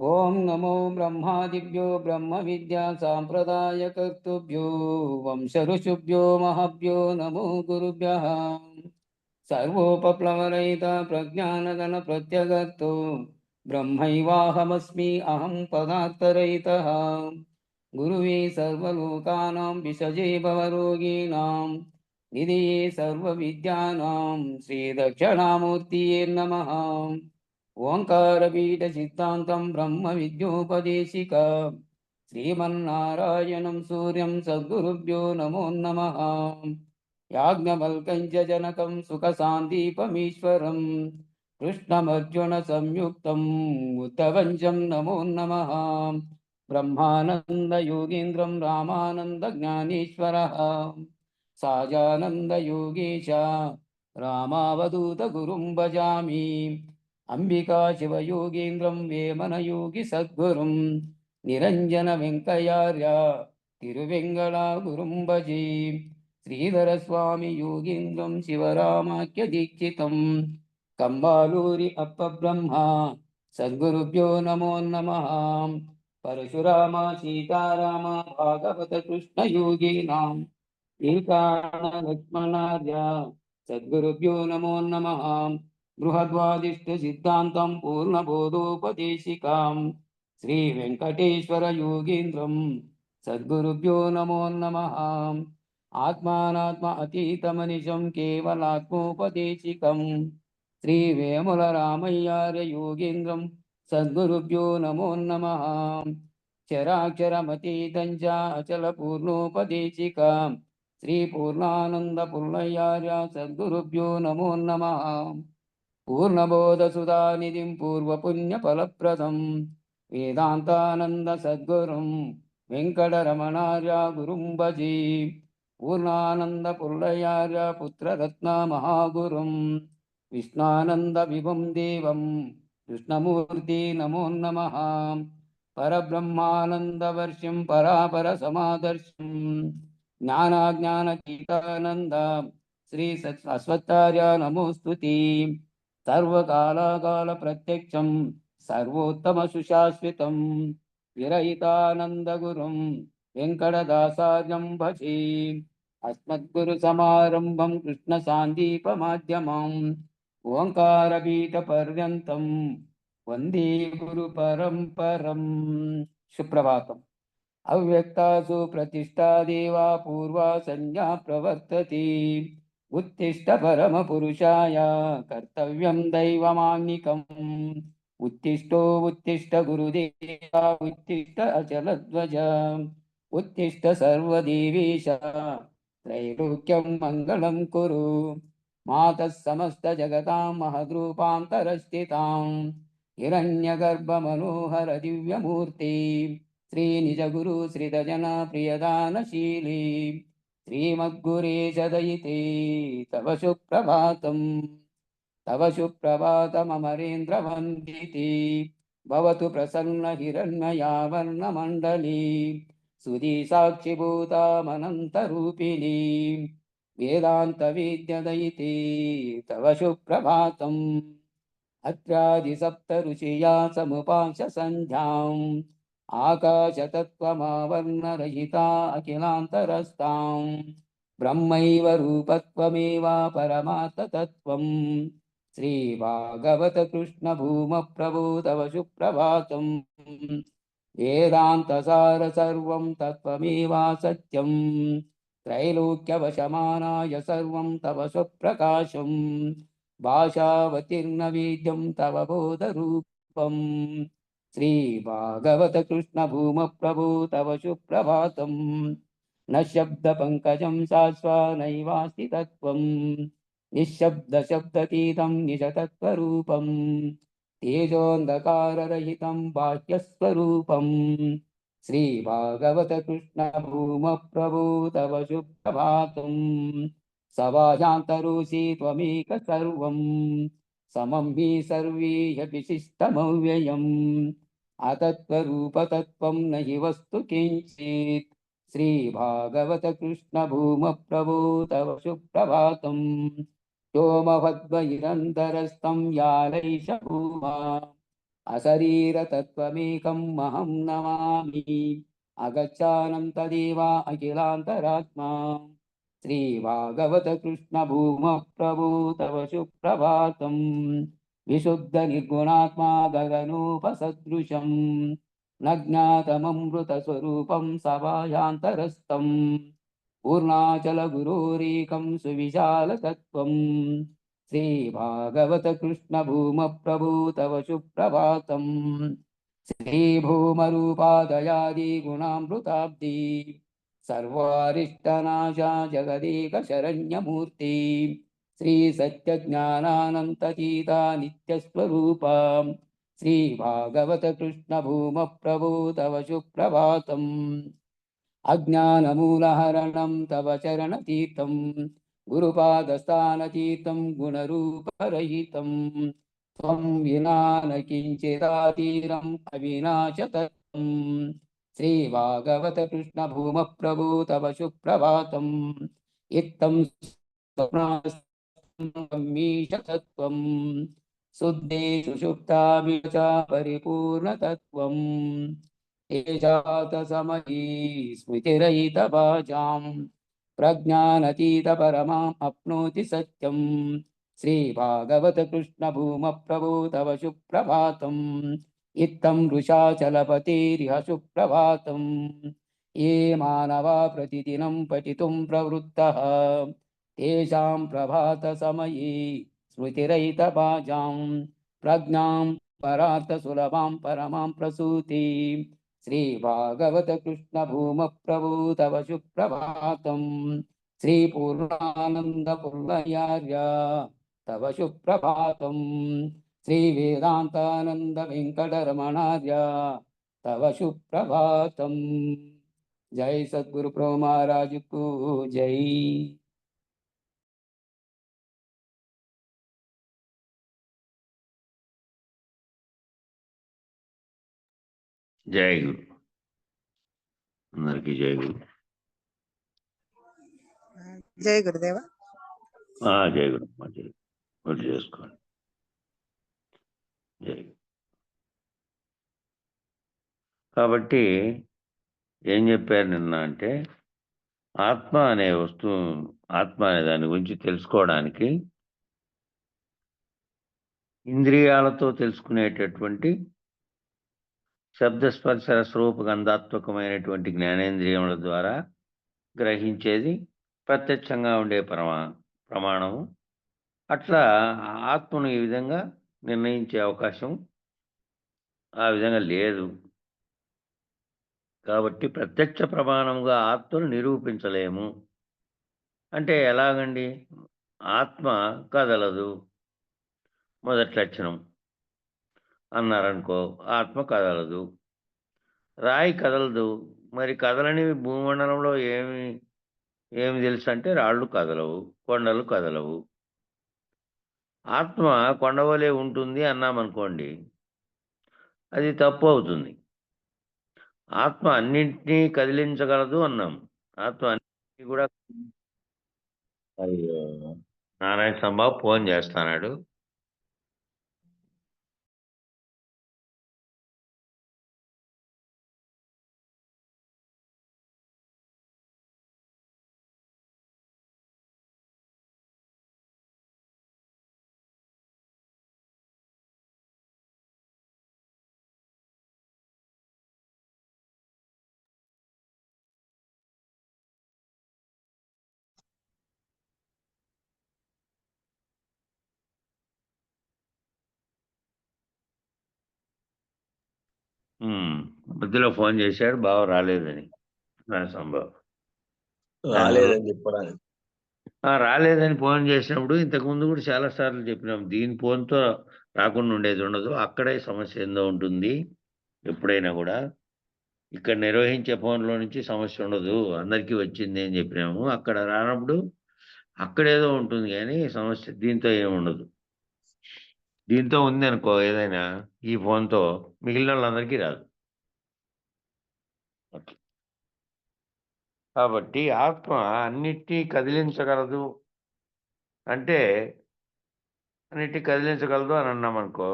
ओम नमो ब्रह्मादिभ्यो ब्रह्म विद्या सांप्रदायकर्तृभ्यो वंश ऋषिभ्यो महाभ्यो नमो गुरुभ्यः। सर्वोपप्लवरहित प्रज्ञानगण प्रत्यगर्तो ब्रह्मैवाहमस्मि अहं पदार्थरहितः। गुरुवे सर्वलोकानां विषजे भवरोगिणां निधिये सर्वविद्यानां श्रीदक्षिणामूर्तये नमः। ओंकारपीठ सिद्धान्तं ब्रह्म विद्योपदेशिका श्रीमन्नारायणं सूर्यं सद्गुरुभ्यो नमो नमः। याज्ञवल्क्यं च जनकं सुखसान्दीपमीश्वरं कृष्णमर्जुनसंयुक्तम् उद्धवञ्चं नमो नमः। ब्रह्मानन्दयोगीन्द्रं रामानन्दज्ञानेश्वरः साजानन्दयोगीश रामावधूतगुरुं भजामि। अंबिका शिवयोगीन्द्रं वेमनयोगि सद्गुरुं निरञ्जन वेङ्कयार्य तिरुवेङ्गला गुरुं भजे। श्रीधरस्वामी योगीन्द्रं शिवरामाख्य दीक्षितं कंबालूरि अप्पब्रह्म सद्गुरुभ्यो नमो नमः। परशुराम सीताराम भागवत कृष्ण योगीनां लक्ष्मणार्य सद्गुरुभ्यो नमो नमः। बृहद्वादिष्ट सिद्धान्तं पूर्णबोधोपदेशिकां श्री वेंकटेश्वर योगीन्द्रं सद्गुरुभ्यो नमो नमः। आत्मानात्म अतीतमनिशं केवलात्मोपदेशिकं श्री वेमुलरामय्यार्य योगीन्द्रं सद्गुरुभ्यो नमो नमः। चराक्षरमतीतं च अचलपूर्णोपदेशिकां श्री पूर्णानंद पुल्लयार्य सद्गुरुभ्यो नमो नमः। पूर्णबोधसुधानिधिं पूर्वपुण्यफलप्रदं वेदान्तानन्द सद्गुरुं वेङ्कटरमणार्य गुरुं भजे। पूर्णानन्द पुल्लयार्य पुत्ररत्नमहागुरुं विष्णानन्दविभुं देवं कृष्णमूर्ति नमो नमः। परब्रह्मानन्दवर्षं परापरसमादर्शं ज्ञानाज्ञानतीतानन्द श्री अश्वत्थार्य नमोस्तुति। सर्वकालाकाल प्रत्यक्षं सर्वोत्तम सुशाश्वतं विरहितानन्दगुरुं वेङ्कटदासार्यं भजे। अस्मद्गुरुसमारम्भं कृष्णसान्दीपमाध्यमम् ओङ्कारपीठपर्यन्तं वन्दे गुरुपरम्परम्। सुप्रभातम्। अव्यक्तासु प्रतिष्ठा देवा पूर्वा संज्ञा प्रवर्तते। उत्तिष्ठ परमपुरुषाय कर्तव्यं दैवमान्निकम्। उत्तिष्ठो उत्तिष्ठ गुरुदेवा उत्तिष्ठ अचलध्वज उत्तिष्ठ सर्वदेवेश त्रैलोक्यं मङ्गलं कुरु। मातः समस्तजगतां महद्रूपान्तरस्थितां हिरण्यगर्भमनोहर दिव्यमूर्ति श्रीनिजगुरु श्रितजन प्रियदानशीली श्रीमद्गुरेश दयिते तव सुप्रभातम्। तव सुप्रभातमरेन्द्रवन्दिते भवतु प्रसन्न हिरण्मयावर्णमण्डली सुधी साक्षिभूतामनन्तरूपिणी वेदान्तवेद्यदयिते तव सुप्रभातम्। अत्रादिसप्त ऋषिया समुपांश सन्ध्याम् आकाशतत्त्वमावर्णरहिता अखिलान्तरस्तां ब्रह्मैव रूपत्वमेव परमार्थतत्त्वं श्रीभागवत कृष्ण भूमप्रभो तव सुप्रभातम्। वेदान्तसार सर्वं तत्त्वमेव सत्यं त्रैलोक्यवशमानाय सर्वं तव सुप्रकाशम् भाषावतीर्णवेद्यं तव बोधरूपम्। श्रीभागवत कृष्ण भूमप्रभो तव सुप्रभातम्। न शब्दपङ्कजं शाश्वनैवास्ति तत्त्वं निःशब्दशब्दतीतं निजतत्त्वरूपं तेजोऽन्धकाररहितं बाह्यस्वरूपं श्रीभागवत कृष्ण भूमप्रभो तव सुप्रभातम्। सभायान्तरोषि त्वमेक सर्वं समं हि सर्वे विशिष्टमव्ययम् अतत्त्वरूपतत्त्वं न हि वस्तु किञ्चित् श्रीभागवत कृष्ण भूमप्रभो तव सुप्रभातम्। व्योमभद्वैरन्तरस्तं यालैष भूमा अशरीरतत्त्वमेकं महं नमामि अगच्छानं तदेव अखिलान्तरात्मा श्रीभागवत कृष्ण भूम प्रभु तव सुप्रभातम् विशुद्ध निर्गुणात्मा गगनोपसदृशम् नज्ञातममृतस्वरूपं सभायान्तरस्थम् पूर्णाचलगुरोरेकं सुविशालतत्त्वम् श्रीभागवत कृष्ण भूम प्रभु तव सुप्रभातम् श्रीभूमरूपादयादि गुणामृताब्दी सर्वारिष्टनाशा जगदेक शरण्यमूर्ति श्रीसत्यज्ञानानन्ततीता नित्यस्वरूपा श्रीभागवत कृष्ण भूम प्रभु तव सुप्रभातम् अज्ञानमूलहरणं तव चरणतीर्थं गुरुपादस्थानतीर्थं गुणरूपरहितं त्वं विना न किञ्चिदातीरम् अविनाशतत्त्वं श्रीभागवत कृष्ण भूम प्रभु तव सुप्रभातम् इत्थं स्वप्नामीशतत्त्वं शुद्धे सुषुप्ताभिच परिपूर्णतत्त्वम् एषातसमयी स्मृतिरहितभाजां प्रज्ञानतीतपरमाम् अप्नोति सत्यं श्रीभागवत कृष्ण भूम प्रभु तव सुप्रभातम् इत्थं वृषाचलपतेरिह सुप्रभातम् ये मानवा प्रतिदिनं पठितुं प्रवृत्तः तेषां प्रभातसमये स्मृतिरहितभाजां प्रज्ञां परार्थसुलभां परमां प्रसूति श्रीभागवत कृष्ण भूम प्रभु तव सुप्रभातम् श्रीपूर्णानन्दपुर्णयार्य तव सुप्रभातम् श्रीवेदान्तानन्द वेङ्कटरमणार्य तव सुप्रभातम्। जय सद्गुरु प्रभु महाराज को जय। జై గురు అందరికీ జై గురు. జై గురుదేవ. జై గురు జై గురు చేసుకోండి. జై. కాబట్టి ఏం చెప్పారు నిన్న అంటే ఆత్మ అనే వస్తువు, ఆత్మ అనే దాని గురించి తెలుసుకోవడానికి ఇంద్రియాలతో తెలుసుకునేటటువంటి శబ్దస్పర్శ రసరూప గంధాత్మకమైనటువంటి జ్ఞానేంద్రియముల ద్వారా గ్రహించేది ప్రత్యక్షంగా ఉండే ప్రమాణము. అట్లా ఆత్మను ఈ విధంగా నిర్ణయించే అవకాశం ఆ విధంగా లేదు. కాబట్టి ప్రత్యక్ష ప్రమాణముగా ఆత్మను నిరూపించలేము. అంటే ఎలాగండి? ఆత్మ కదలదు మొదటి లక్షణం అన్నారనుకో, ఆత్మ కదలదు. రాయి కదలదు. మరి కదలని భూమండలంలో ఏమి తెలుసు అంటే రాళ్ళు కదలవు, కొండలు కదలవు. ఆత్మ కొండవలే ఉంటుంది అన్నామనుకోండి, అది తప్పు అవుతుంది. ఆత్మ అన్నింటినీ కదిలించగలదు అన్నాం. ఆత్మ అన్నింటినీ కూడా. అయ్యో, నారాయణ సంబాబు ఫోన్ చేస్తున్నాడు. మధ్యలో ఫోన్ చేశాడు, బావ రాలేదని. సంభవం రాలేదని చెప్పడానికి రాలేదని ఫోన్ చేసినప్పుడు ఇంతకుముందు కూడా చాలా సార్లు చెప్పినాం, దీని ఫోన్తో రాకుండా ఉండేది ఉండదు. అక్కడే సమస్య ఏందో ఉంటుంది. ఎప్పుడైనా కూడా ఇక్కడ నిర్వహించే ఫోన్లో నుంచి సమస్య ఉండదు, అందరికీ వచ్చింది అని చెప్పినాము. అక్కడ రానప్పుడు అక్కడేదో ఉంటుంది, కానీ సమస్య దీంతో ఏముండదు. దీంతో ఉంది అనుకో ఏదైనా, ఈ ఫోన్తో మిగిలిన వాళ్ళందరికీ రాదు. కాబట్టి ఆత్మ అన్నిటినీ కదిలించగలదు అంటే అన్నిటినీ కదిలించగలదు అని అన్నాం అనుకో,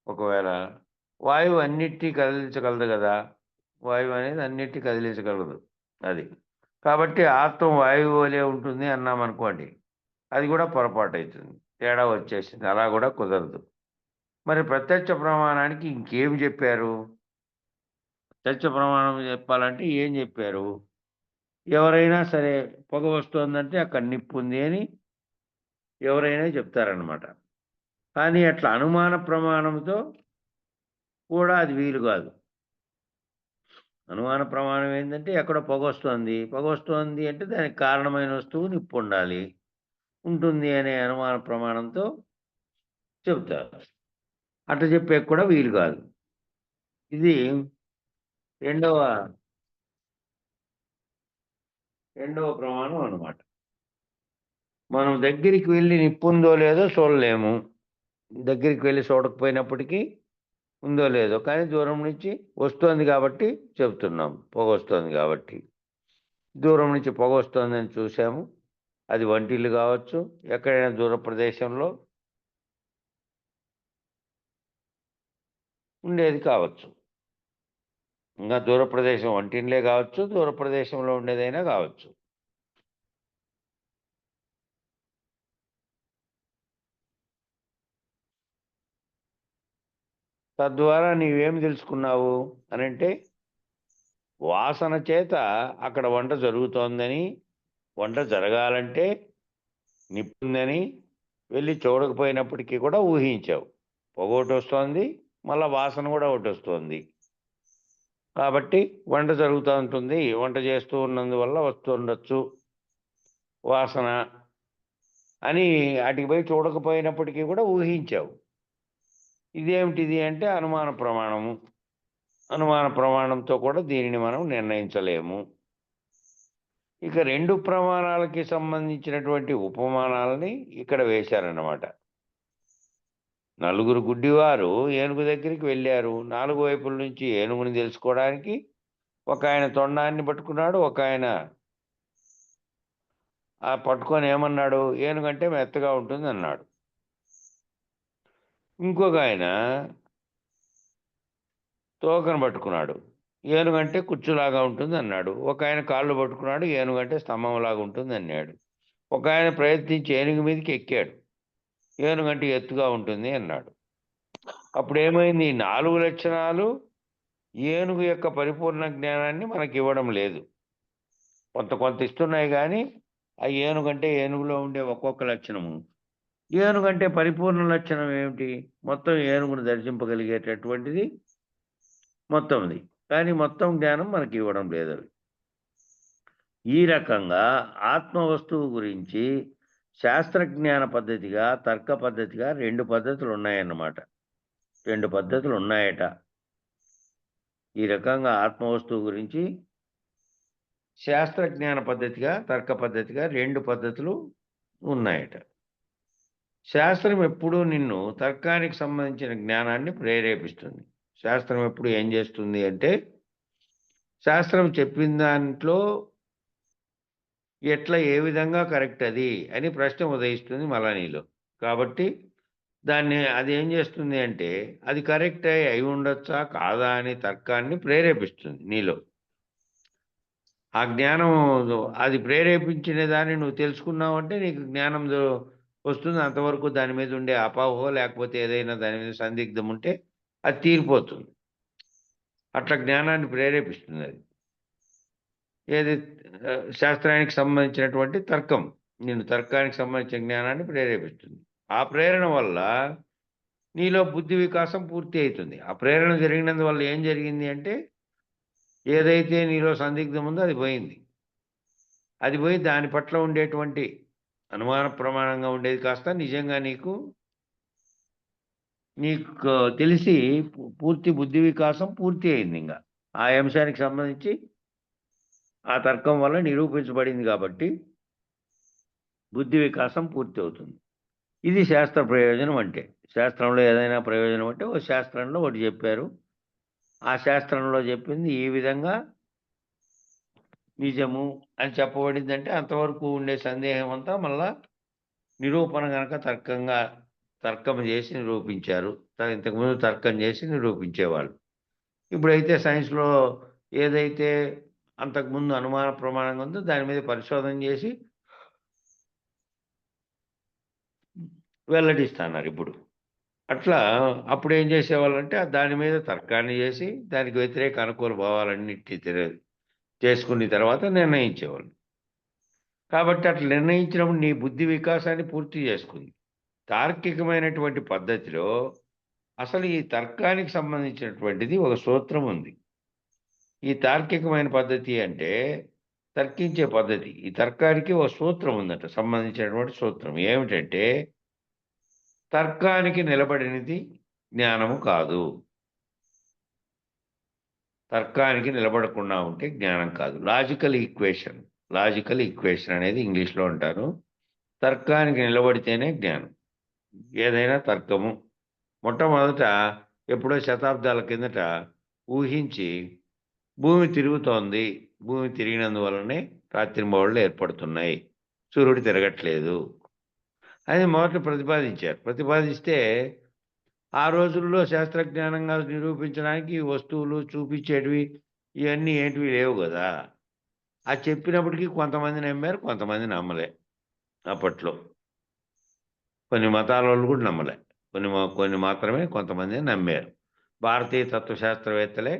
ఒకవేళ వాయువు అన్నిటినీ కదిలించగలదు కదా, వాయువు అనేది అన్నిటినీ కదిలించగలదు అది. కాబట్టి ఆత్మ వాయువు వలె ఉంటుంది అన్నాం అనుకోండి, అది కూడా పొరపాటు అవుతుంది, తేడా వచ్చేసింది, అలా కూడా కుదరదు. మరి ప్రత్యక్ష ప్రమాణానికి ఇంకేం చెప్పారు? ప్రత్యక్ష ప్రమాణం చెప్పాలంటే ఏం చెప్పారు? ఎవరైనా సరే పొగ వస్తుందంటే అక్కడ నిప్పు ఉంది అని ఎవరైనా చెప్తారనమాట. కానీ అట్లా అనుమాన ప్రమాణంతో కూడా అది వీలు కాదు. అనుమాన ప్రమాణం ఏంటంటే ఎక్కడో పొగ వస్తుంది అంటే దానికి కారణమైన వస్తువు నిప్పు ఉండాలి, ఉంటుంది అనే అనుమాన ప్రమాణంతో చెబుతారు. అట్లా చెప్పే కూడా వీలు కాదు. ఇది రెండవ ప్రమాణం అన్నమాట. మనం దగ్గరికి వెళ్ళి నిప్పు ఉందో లేదో చూడలేము, దగ్గరికి వెళ్ళి చూడకపోయినప్పటికీ ఉందో లేదో, కానీ దూరం నుంచి వస్తోంది కాబట్టి చెబుతున్నాం, పొగ వస్తుంది కాబట్టి. దూరం నుంచి పొగ వస్తుందని చూసాము, అది వంటిల్లు కావచ్చు, ఎక్కడైనా దూర ప్రదేశంలో ఉండేది కావచ్చు, ఇంకా దూర ప్రదేశం వంటింట్లే కావచ్చు, దూర ప్రదేశంలో ఉండేదైనా కావచ్చు. తద్వారా నీవేమి తెలుసుకున్నావు అని అంటే, వాసన చేత అక్కడ వంట జరుగుతోందని, వంట జరగాలంటే నిప్పుందని వెళ్ళి చూడకపోయినప్పటికీ కూడా ఊహించావు. పొగ ఒకటి వస్తోంది, మళ్ళీ వాసన కూడా ఒకటి వస్తుంది, కాబట్టి వంట జరుగుతూ ఉంటుంది, వంట చేస్తూ ఉన్నందువల్ల వస్తుండొచ్చు వాసన అని అటుకి పోయి చూడకపోయినప్పటికీ కూడా ఊహించావు. ఇదేమిటిది అంటే అనుమాన ప్రమాణము. అనుమాన ప్రమాణంతో కూడా దీనిని మనం నిర్ణయించలేము. ఇక రెండు ప్రమాణాలకి సంబంధించినటువంటి ఉపమానాలని ఇక్కడ వేశారన్నమాట. నలుగురు గుడ్డివారు ఏనుగు దగ్గరికి వెళ్ళారు. 4 వైపుల నుంచి ఏనుగుని తెలుసుకోవడానికి. ఒక ఆయన తొండాన్ని పట్టుకున్నాడు, ఒక ఆయన ఆ పట్టుకొని ఏమన్నాడు, ఏనుగంటే మెత్తగా ఉంటుంది అన్నాడు. ఇంకొక ఆయన తోకను పట్టుకున్నాడు, ఏనుగంటే కుచ్చులాగా ఉంటుంది అన్నాడు. ఒక ఆయన కాళ్ళు పట్టుకున్నాడు, ఏనుగంటే స్తంభంలాగా ఉంటుంది అన్నాడు. ఒక ఆయన ప్రయత్నించి ఏనుగు మీదకి ఎక్కాడు, ఏనుగంటే ఎత్తుగా ఉంటుంది అన్నాడు. అప్పుడు ఏమైంది, 4 లక్షణాలు ఏనుగు యొక్క పరిపూర్ణ జ్ఞానాన్ని మనకి ఇవ్వడం లేదు. కొంత ఇస్తున్నాయి, కానీ ఆ ఏనుగంటే ఏనుగులో ఉండే ఒక్కొక్క లక్షణము, ఏనుగంటే పరిపూర్ణ లక్షణం ఏమిటి, మొత్తం ఏనుగును దర్శింపగలిగేటటువంటిది మొత్తంది, కానీ మొత్తం జ్ఞానం మనకి ఇవ్వడం లేదు. ఈ రకంగా ఆత్మ వస్తువు గురించి శాస్త్రజ్ఞాన పద్ధతిగా, తర్క పద్ధతిగా 2 పద్ధతులు ఉన్నాయన్నమాట. 2 పద్ధతులు ఉన్నాయట. ఈ రకంగా ఆత్మ వస్తువు గురించి శాస్త్రజ్ఞాన పద్ధతిగా, తర్క పద్ధతిగా 2 పద్ధతులు ఉన్నాయట. శాస్త్రం ఎప్పుడూ నిన్ను తర్కానికి సంబంధించిన జ్ఞానాన్ని ప్రేరేపిస్తుంది. శాస్త్రం ఎప్పుడు ఏం చేస్తుంది అంటే, శాస్త్రం చెప్పిన దాంట్లో ఎట్లా, ఏ విధంగా కరెక్ట్ అది అని ప్రశ్న ఉదయిస్తుంది మళ్ళా నీలో. కాబట్టి అది ఏం చేస్తుంది అంటే, అది కరెక్ట్ అయి ఉండొచ్చా కాదా అని తర్కాన్ని ప్రేరేపిస్తుంది నీలో. ఆ జ్ఞానం అది ప్రేరేపించిన దాన్ని నువ్వు తెలుసుకున్నావంటే నీకు జ్ఞానం వస్తుంది. అంతవరకు దాని మీద ఉండే అపోహ, లేకపోతే ఏదైనా దాని మీద సందిగ్ధం ఉంటే అది తీరిపోతుంది. అట్లా జ్ఞానాన్ని ప్రేరేపిస్తుంది అది. ఏది శాస్త్రానికి సంబంధించినటువంటి తర్కం నిన్ను తర్కానికి సంబంధించిన జ్ఞానాన్ని ప్రేరేపిస్తుంది. ఆ ప్రేరణ వల్ల నీలో బుద్ధి వికాసం పూర్తి అవుతుంది. ఆ ప్రేరణ జరిగినందువల్ల ఏం జరిగింది అంటే, ఏదైతే నీలో సందిగ్ధం ఉందో అది పోయింది. అది పోయి దాని పట్ల ఉండేటువంటి అనుమాన ప్రమాణంగా ఉండేది కాస్త నిజంగా నీకు తెలిసి పూర్తి బుద్ధి వికాసం పూర్తి అయింది. ఇంకా ఆ అంశానికి సంబంధించి ఆ తర్కం వల్ల నిరూపించబడింది కాబట్టి బుద్ధి వికాసం పూర్తి అవుతుంది. ఇది శాస్త్ర ప్రయోజనం అంటే. శాస్త్రంలో ఏదైనా ప్రయోజనం అంటే ఓ శాస్త్రంలో ఒకటి చెప్పారు, ఆ శాస్త్రంలో చెప్పింది ఈ విధంగా నిజము అని చెప్పబడిందంటే అంతవరకు ఉండే సందేహం అంతా మళ్ళా నిరూపణ గనక తర్కంగా తర్కం చేసి నిరూపించారు. ఇంతకుముందు తర్కం చేసి నిరూపించేవాళ్ళు. ఇప్పుడైతే సైన్స్‌లో ఏదైతే అంతకుముందు అనుమాన ప్రమాణంగా ఉందో దాని మీద పరిశోధన చేసి వెల్లడిస్తన్నారిప్పుడు. అట్లా అప్పుడేం చేసేవాళ్ళంటే దాని మీద తర్కాన్ని చేసి దానికి వ్యతిరేక అనుకూల భావాలన్నిటిని చేసుకున్న తర్వాత నిర్ణయించేవాళ్ళు. కాబట్టి అట్లా నిర్ణయించినప్పుడు నీ బుద్ధి వికాసాన్ని పూర్తి చేసుకుంది. తార్కికమైనటువంటి పద్ధతిలో అసలు ఈ తర్కానికి సంబంధించినటువంటిది ఒక సూత్రం ఉంది. ఈ తార్కికమైన పద్ధతి అంటే తర్కించే పద్ధతి. ఈ తర్కానికి ఒక సూత్రం ఉందట, సంబంధించినటువంటి సూత్రం. ఏమిటంటే తర్కానికి నిలబడినది జ్ఞానము కాదు. తర్కానికి నిలబడకుండా ఉంటే జ్ఞానం కాదు. లాజికల్ ఈక్వేషన్ అనేది ఇంగ్లీష్‌లో అంటారు. తర్కానికి నిలబడితేనే జ్ఞానం. ఏదైనా తర్కము మొట్టమొదట ఎప్పుడో శతాబ్దాల కిందట ఊహించి భూమి తిరుగుతోంది, భూమి తిరిగినందువల్లనే రాత్రింబవళ్ళు ఏర్పడుతున్నాయి, సూర్యుడు తిరగట్లేదు అని మొదట ప్రతిపాదించారు. ప్రతిపాదిస్తే ఆ రోజుల్లో శాస్త్రజ్ఞానంగా నిరూపించడానికి ఈ వస్తువులు చూపించేటివి ఇవన్నీ ఏంటివి లేవు కదా. అది చెప్పినప్పటికీ కొంతమంది నమ్మారు, కొంతమంది నమ్మలే. అప్పట్లో కొన్ని మతాల వాళ్ళు కూడా నమ్మలే. కొన్ని మాత్రమే కొంతమంది నమ్మారు. భారతీయ తత్వశాస్త్రవేత్తలే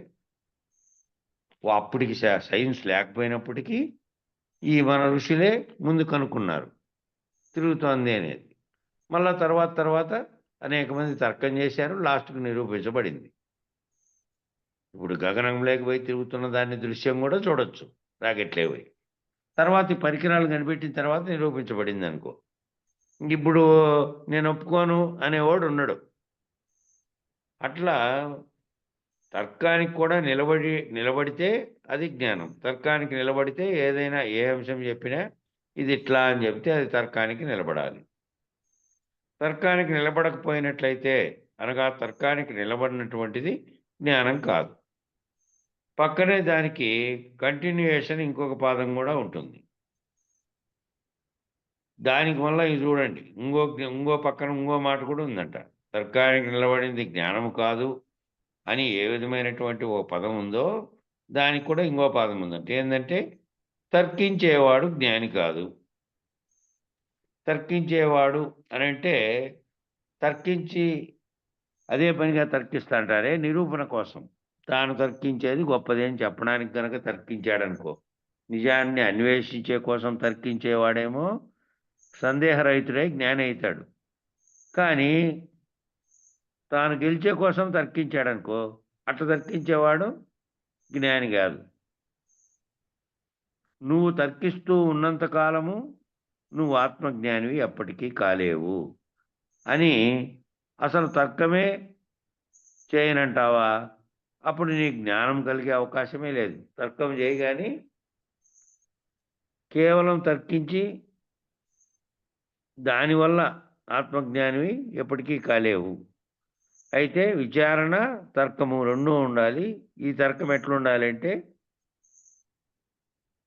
అప్పటికి సైన్స్ లేకపోయినప్పటికీ ఈ మన ఋషులే ముందు కనుక్కున్నారు తిరుగుతోంది అనేది. మళ్ళా తర్వాత అనేక మంది తర్కం చేశారు, లాస్ట్‌కు నిరూపించబడింది. ఇప్పుడు గగనంలోకి పోయి తిరుగుతున్న దాన్ని దృశ్యం కూడా చూడొచ్చు, రాకెట్లే పోయి. తర్వాత ఈ పరికరాలు కనిపెట్టిన తర్వాత నిరూపించబడింది అనుకో. ఇప్పుడు నేను ఒప్పుకోను అనేవాడు ఉండడు. అట్లా తర్కానికి కూడా నిలబడితే అది జ్ఞానం. తర్కానికి నిలబడితే ఏదైనా ఏ అంశం చెప్పినా ఇది ఇట్లా అని చెప్తే అది తర్కానికి నిలబడాలి. తర్కానికి నిలబడకపోయినట్లయితే అనగా తర్కానికి నిలబడినటువంటిది జ్ఞానం కాదు. పక్కనే దానికి కంటిన్యూయేషన్ ఇంకొక పాదం కూడా ఉంటుంది. దానికి వల్ల ఇది చూడండి, ఇంకో పక్కన ఇంకో మాట కూడా ఉందంట. తర్కానికి నిలబడింది జ్ఞానము కాదు అని ఏ విధమైనటువంటి ఓ పదం ఉందో దానికి కూడా ఇంకో పదం ఉందంట. ఏంటంటే తర్కించేవాడు జ్ఞాని కాదు. తర్కించేవాడు అని అంటే తర్కించి అదే పనిగా తర్కిస్తాంటారే నిరూపణ కోసం. తాను తర్కించేది గొప్పది అని చెప్పడానికి కనుక తర్కించాడనుకో, నిజాన్ని అన్వేషించే కోసం తర్కించేవాడేమో సందేహరహితుడై జ్ఞాని అవుతాడు. కానీ తాను గెలిచే కోసం తర్కించాడనుకో, అట్లా తర్కించేవాడు జ్ఞాని కాదు. నువ్వు తర్కిస్తూ ఉన్నంత కాలము నువ్వు ఆత్మజ్ఞానివి ఎప్పటికీ కాలేవు అని. అసలు తర్కమే చేయనంటావా? అప్పుడు నీకు జ్ఞానం కలిగే అవకాశమే లేదు. తర్కం చేయగాని కేవలం తర్కించి దానివల్ల ఆత్మజ్ఞానివి ఎప్పటికీ కాలేవు. అయితే విచారణ, తర్కము రెండూ ఉండాలి. ఈ తర్కం ఎట్లుండాలంటే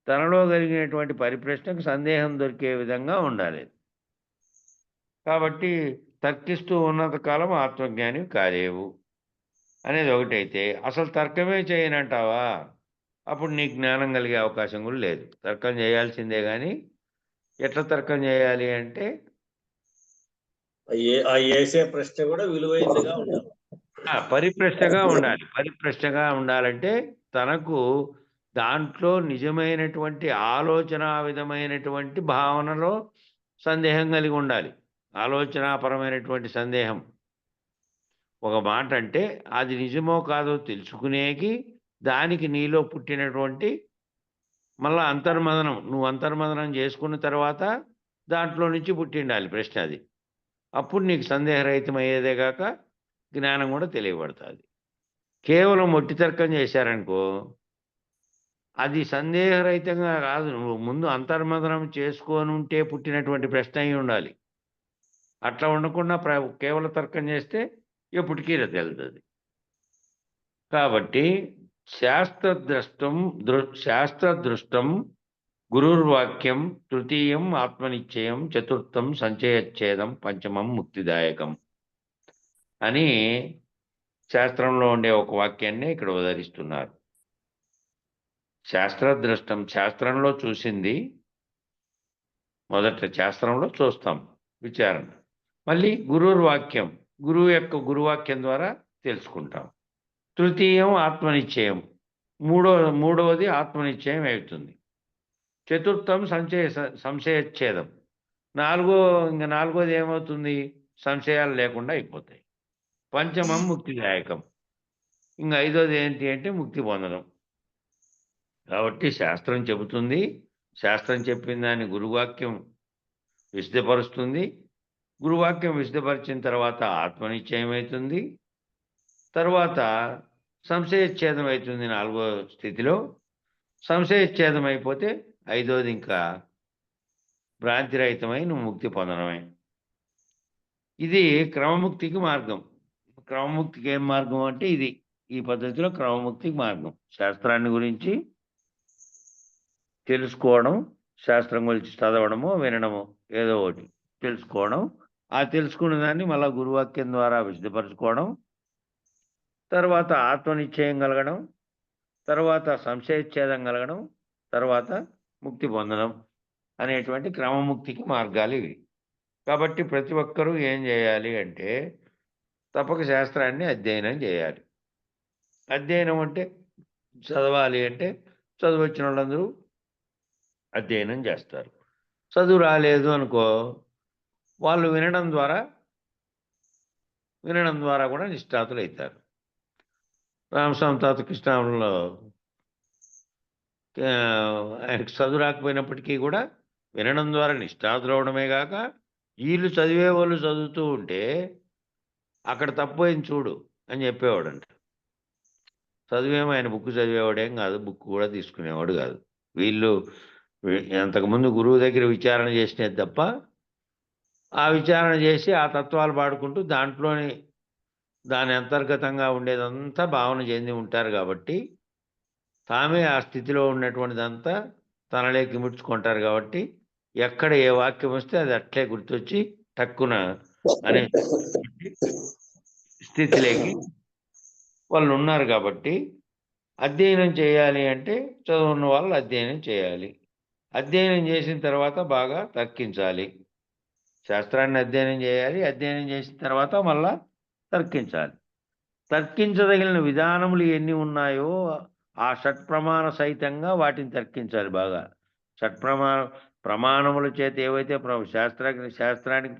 తనలో కలిగినటువంటి పరిప్రశ్నకు సందేహం దొరికే విధంగా ఉండాలి. కాబట్టి తర్కిస్తూ ఉన్నంత కాలం ఆత్మజ్ఞానివి కాలేవు అనేది ఒకటైతే, అసలు తర్కమే చేయనంటావా? అప్పుడు నీకు జ్ఞానం కలిగే అవకాశం కూడా లేదు. తర్కం చేయాల్సిందే కానీ ఎట్లా తర్కం చేయాలి అంటే వేసే ప్రశ్న కూడా విలువైనదిగా ఉండాలి. పరిప్రశ్నగా ఉండాలి. పరిప్రశ్నగా ఉండాలంటే తనకు దాంట్లో నిజమైనటువంటి ఆలోచన విధమైనటువంటి భావనలో సందేహం కలిగి ఉండాలి. ఆలోచనాపరమైనటువంటి సందేహం. ఒక మాట అంటే అది నిజమో కాదో తెలుసుకునేకి దానికి నీలో పుట్టినటువంటి మళ్ళా అంతర్మదనం, నువ్వు అంతర్మదనం చేసుకున్న తర్వాత దాంట్లో నుంచి పుట్టిండాలి ప్రశ్న. అది అప్పుడు నీకు సందేహరహితం అయ్యేదే కాక జ్ఞానం కూడా తెలియబడుతుంది. కేవలం ఒట్టి తర్కం చేశారనుకో, అది సందేహరహితంగా కాదు, నువ్వు ముందు అంతర్మదనం చేసుకొని ఉంటే పుట్టినటువంటి ప్రశ్న అయి ఉండాలి. అట్లా ఉండకుండా కేవల తర్కం చేస్తే ఎప్పటికీ తెలుస్తుంది. కాబట్టి శాస్త్రదృష్టం గురుర్వాక్యం, తృతీయం ఆత్మనిశ్చయం, చతుర్థం సంచయచ్ఛేదం, పంచమం ముక్తిదాయకం అని శాస్త్రంలో ఉండే ఒక వాక్యాన్ని ఇక్కడ ఉదహరిస్తున్నారు. శాస్త్రదృష్టం, శాస్త్రంలో చూసింది మొదట శాస్త్రంలో చూస్తాం విచారణ. మళ్ళీ గురుర్వాక్యం, గురువు యొక్క గురువాక్యం ద్వారా తెలుసుకుంటాం. తృతీయం ఆత్మనిశ్చయం, మూడవది ఆత్మనిశ్చయం అవుతుంది. చతుర్థం సంశయచ్ఛేదం, నాలుగోది ఏమవుతుంది? సంశయాలు లేకుండా అయిపోతాయి. పంచమం ముక్తిదాయకం, ఇంకా ఐదోది ఏంటి అంటే ముక్తి పొందడం. కాబట్టి శాస్త్రం చెబుతుంది, శాస్త్రం చెప్పిన దాన్ని గురువాక్యం విశదపరుస్తుంది. గురువాక్యం విశదపరిచిన తర్వాత ఆత్మనిశ్చయం అవుతుంది. తర్వాత సంశయచ్ఛేదం అవుతుంది 4వ స్థితిలో. సంశయచ్ఛేదం అయిపోతే 5వది ఇంకా భ్రాంతిరహితమై నువ్వు ముక్తి పొందడమే. ఇది క్రమముక్తికి మార్గం. క్రమముక్తికి ఏం మార్గం అంటే ఇది, ఈ పద్ధతిలో క్రమముక్తికి మార్గం. శాస్త్రాన్ని గురించి తెలుసుకోవడం, శాస్త్రం గురించి చదవడము, వినడము, ఏదో ఒకటి తెలుసుకోవడం, ఆ తెలుసుకున్న దాన్ని మళ్ళా గురువాక్యం ద్వారా విశదపరచుకోవడం, తర్వాత ఆత్మనిశ్చయం కలగడం, తర్వాత సంశయచ్ఛేదం కలగడం, తర్వాత ముక్తి పొందడం అనేటువంటి క్రమముక్తికి మార్గాలు ఇవి. కాబట్టి ప్రతి ఒక్కరూ ఏం చేయాలి అంటే తప్పక శాస్త్రాన్ని అధ్యయనం చేయాలి. అధ్యయనం అంటే చదవాలి అంటే చదువు వచ్చిన వాళ్ళందరూ అధ్యయనం చేస్తారు. చదువు రాలేదు అనుకో, వాళ్ళు వినడం ద్వారా కూడా నిష్ఠాతులు అవుతారు. రామస్వామి తాత కృష్ణాలో ఆయనకు చదువు రాకపోయినప్పటికీ కూడా వినడం ద్వారా నిష్ఠాతులు అవడమే కాక, వీళ్ళు చదివే వాళ్ళు చదువుతూ ఉంటే అక్కడ తప్పైంది చూడు అని చెప్పేవాడంట. చదివేమో ఆయన బుక్ చదివేవాడేం కాదు, బుక్ కూడా తీసుకునేవాడు కాదు. వీళ్ళు అంతకుముందు గురువు దగ్గర విచారణ చేసినది తప్ప, ఆ విచారణ చేసి ఆ తత్వాలు పాడుకుంటూ దాని అంతర్గతంగా ఉండేదంతా భావన చెంది ఉంటారు. కాబట్టి తామే ఆ స్థితిలో ఉన్నటువంటిదంతా తనలోకి ముడుచుకుంటారు. కాబట్టి ఎక్కడ ఏ వాక్యం వస్తే అది అట్లే గుర్తొచ్చి టక్కున అనే స్థితిలోకి వాళ్ళు ఉన్నారు. కాబట్టి అధ్యయనం చేయాలి అంటే చదువున్న వాళ్ళు అధ్యయనం చేయాలి. అధ్యయనం చేసిన తర్వాత బాగా తర్కించాలి. శాస్త్రాన్ని అధ్యయనం చేయాలి. అధ్యయనం చేసిన తర్వాత మళ్ళా తర్కించాలి. తర్కించదగిన విధానములు ఎన్ని ఉన్నాయో ఆ షట్ప్రమాణ సహితంగా వాటిని తర్కించాలి బాగా. ప్రమాణముల చేత ఏవైతే శాస్త్రానికి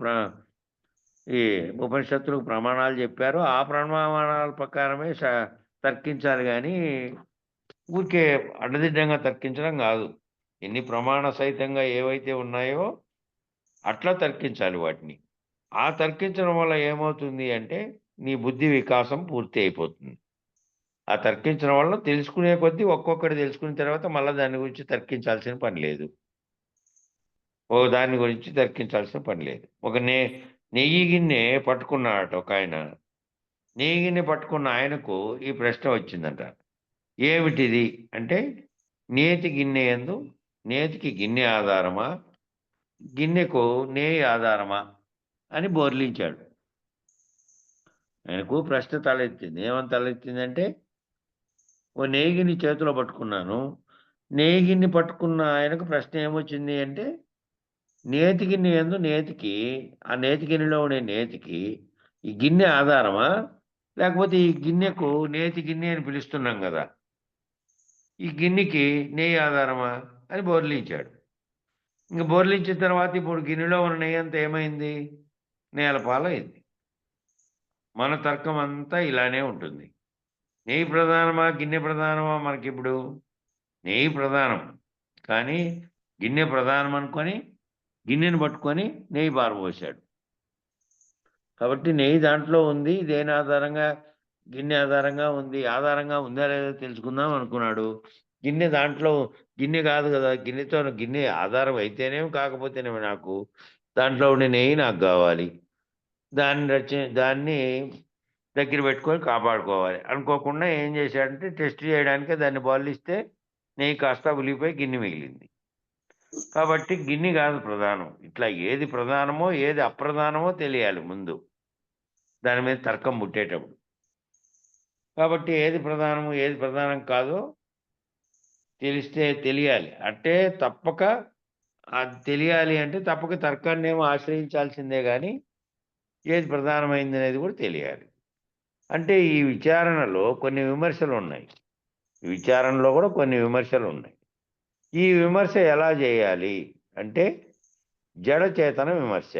ఈ ఉపనిషత్తులకు ప్రమాణాలు చెప్పారో ఆ ప్రమాణాల ప్రకారమే తర్కించాలి. కానీ ఊరికే అడ్డదిడ్డంగా తర్కించడం కాదు. ఎన్ని ప్రమాణ సహితంగా ఏవైతే ఉన్నాయో అట్లా తర్కించాలి వాటిని. ఆ తర్కించడం వల్ల ఏమవుతుంది అంటే నీ బుద్ధి వికాసం పూర్తి అయిపోతుంది. ఆ తర్కించడం వల్ల తెలుసుకునే కొద్దీ ఒక్కొక్కటి తెలుసుకున్న తర్వాత మళ్ళీ దాని గురించి తర్కించాల్సిన పని లేదు. దాని గురించి తర్కించాల్సిన పని లేదు. ఒక నెయ్యి గిన్నె పట్టుకున్నాడట ఒక ఆయన. నెయ్యి గిన్నె పట్టుకున్న ఆయనకు ఈ ప్రశ్న వచ్చిందంట, ఏమిటిది అంటే, నేతికి గిన్నె ఆధారమా, గిన్నెకు నేయి ఆధారమా అని బోర్లించాడు. ఆయనకు ప్రశ్న తలెత్తింది. ఏమని తలెత్తిందంటే, ఓ నేయిగిన్ని చేతిలో పట్టుకున్నాను. నేయిగిన్ని పట్టుకున్న ఆయనకు ప్రశ్న ఏమొచ్చింది అంటే, నేతి గిన్నె యందు ఆ నేతి గిన్నెలో ఉండే నేతికి ఈ గిన్నె ఆధారమా, లేకపోతే ఈ గిన్నెకు నేతి గిన్నె అని పిలుస్తున్నాం కదా, ఈ గిన్నెకి నెయ్యి ఆధారమా అని బోర్లించాడు. ఇంకా బోర్లించిన తర్వాత ఇప్పుడు గిన్నెలో ఉన్న నెయ్యి అంతా ఏమైంది? నేలపాలైంది. మన తర్కం అంతా ఇలానే ఉంటుంది. నెయ్యి ప్రధానమా, గిన్నె ప్రధానమా? మనకిప్పుడు నెయ్యి ప్రధానం, కానీ గిన్నె ప్రధానం అనుకొని గిన్నెను పట్టుకొని నెయ్యి పారబోసాడు. కాబట్టి నెయ్యి దాంట్లో ఉంది, దేని ఆధారంగా? గిన్నె ఆధారంగా ఉంది. ఆధారంగా ఉందా లేదా తెలుసుకుందాం అనుకున్నాడు. గిన్నె కాదు కదా, గిన్నె ఆధారం అయితేనేమి కాకపోతేనేమి నాకు దాంట్లో ఉండే నెయ్యి నాకు కావాలి. దాన్ని దగ్గర పెట్టుకొని కాపాడుకోవాలి అనుకోకుండా ఏం చేశాడంటే, టెస్ట్ చేయడానికే దాన్ని బోర్లిస్తే నెయ్యి కాస్త ఉలిగిపోయి గిన్నె మిగిలింది. కాబట్టి గిన్నె కాదు ప్రధానం. ఇట్లా ఏది ప్రధానమో ఏది అప్రధానమో తెలియాలి ముందు. దాని మీద తర్కం పుట్టేటప్పుడు. కాబట్టి ఏది ప్రధానము ఏది ప్రధానం కాదో తెలియాలి. అంటే తప్పక అది తెలియాలి అంటే తప్పక తర్కాన్నేమో ఆశ్రయించాల్సిందే గాని ఏది ప్రధానమైంది అనేది కూడా తెలియాలి. అంటే ఈ విచారణలో కొన్ని విమర్శలున్నాయి. విచారణలో కూడా కొన్ని విమర్శలున్నాయి. ఈ విమర్శ ఎలా చేయాలి అంటే జడ చేతన విమర్శ,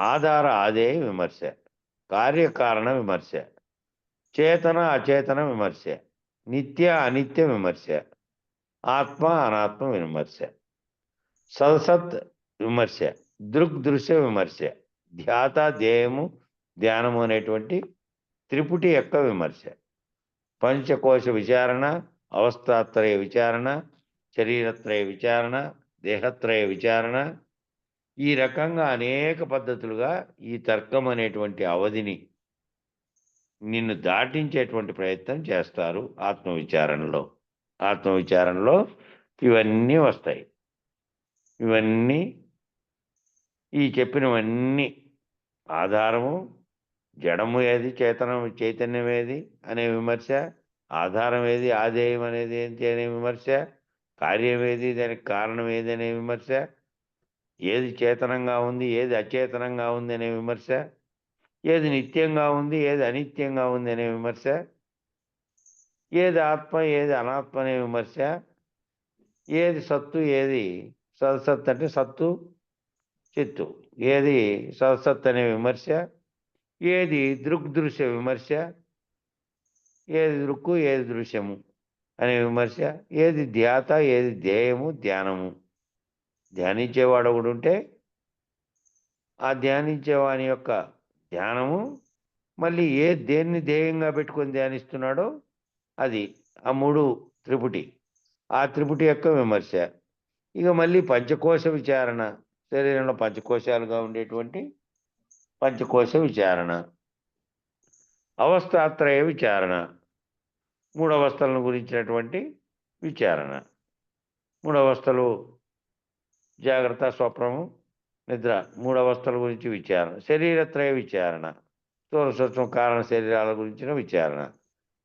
ఆధార ఆదేయ విమర్శ, కార్యకారణ విమర్శ, చేతన అచేతన విమర్శ, నిత్య అనిత్య విమర్శ, ఆత్మ అనాత్మ విమర్శ, సదసత్ విమర్శ, దృగ్దృశ్య విమర్శ, ధ్యాత ధ్యేయము ధ్యానము అనేటువంటి త్రిపుటి యొక్క విమర్శ, పంచకోశ విచారణ, అవస్థాత్రయ విచారణ, శరీరత్రయ విచారణ, దేహత్రయ విచారణ, ఈ రకంగా అనేక పద్ధతులుగా ఈ తర్కం అనేటువంటి అవధిని నిన్ను దాటించేటువంటి ప్రయత్నం చేస్తారు ఆత్మవిచారణలో. ఆత్మవిచారణలో ఇవన్నీ వస్తాయి. ఇవన్నీ ఈ చెప్పినవన్నీ ఆధారము, జడము ఏది, చైతన్యం ఏది అనే విమర్శ, ఆధారం ఏది, ఆధేయం అనేది ఏంటి అనే విమర్శ, కార్యం ఏది, దానికి కారణం ఏది అనే విమర్శ, ఏది చేతనంగా ఉంది ఏది అచేతనంగా ఉంది అనే విమర్శ, ఏది నిత్యంగా ఉంది ఏది అనిత్యంగా ఉంది అనే విమర్శ, ఏది ఆత్మ ఏది అనాత్మ అనే విమర్శ, ఏది సత్తు ఏది సత్సత్ అంటే సత్తు చిత్తు, ఏది సత్సత్ అనే విమర్శ, ఏది దృగ్దృశ్య విమర్శ, ఏది దృక్కు ఏది దృశ్యము అనే విమర్శ, ఏది ధ్యాత ఏది ధ్యేయము ధ్యానము. ధ్యానించేవాడు ఒకడు ఉంటే ఆ ధ్యానించేవాని యొక్క ధ్యానము మళ్ళీ దేన్ని ధ్యేయంగా పెట్టుకొని ధ్యానిస్తున్నాడో అది ఆ మూడు త్రిపుటి, ఆ త్రిపుటి యొక్క విమర్శ. ఇక మళ్ళీ పంచకోశ విచారణ, శరీరంలో పంచకోశాలుగా ఉండేటువంటి పంచకోశ విచారణ, అవస్థాత్రయ విచారణ, మూడు అవస్థలను గురించినటువంటి విచారణ. మూడు అవస్థలు జాగ్రత్త, స్వప్నము, నిద్ర, మూడు అవస్థల గురించి విచారణ. శరీరత్రయ విచారణ, స్థూల సూక్ష్మ కారణ శరీరాల గురించిన విచారణ.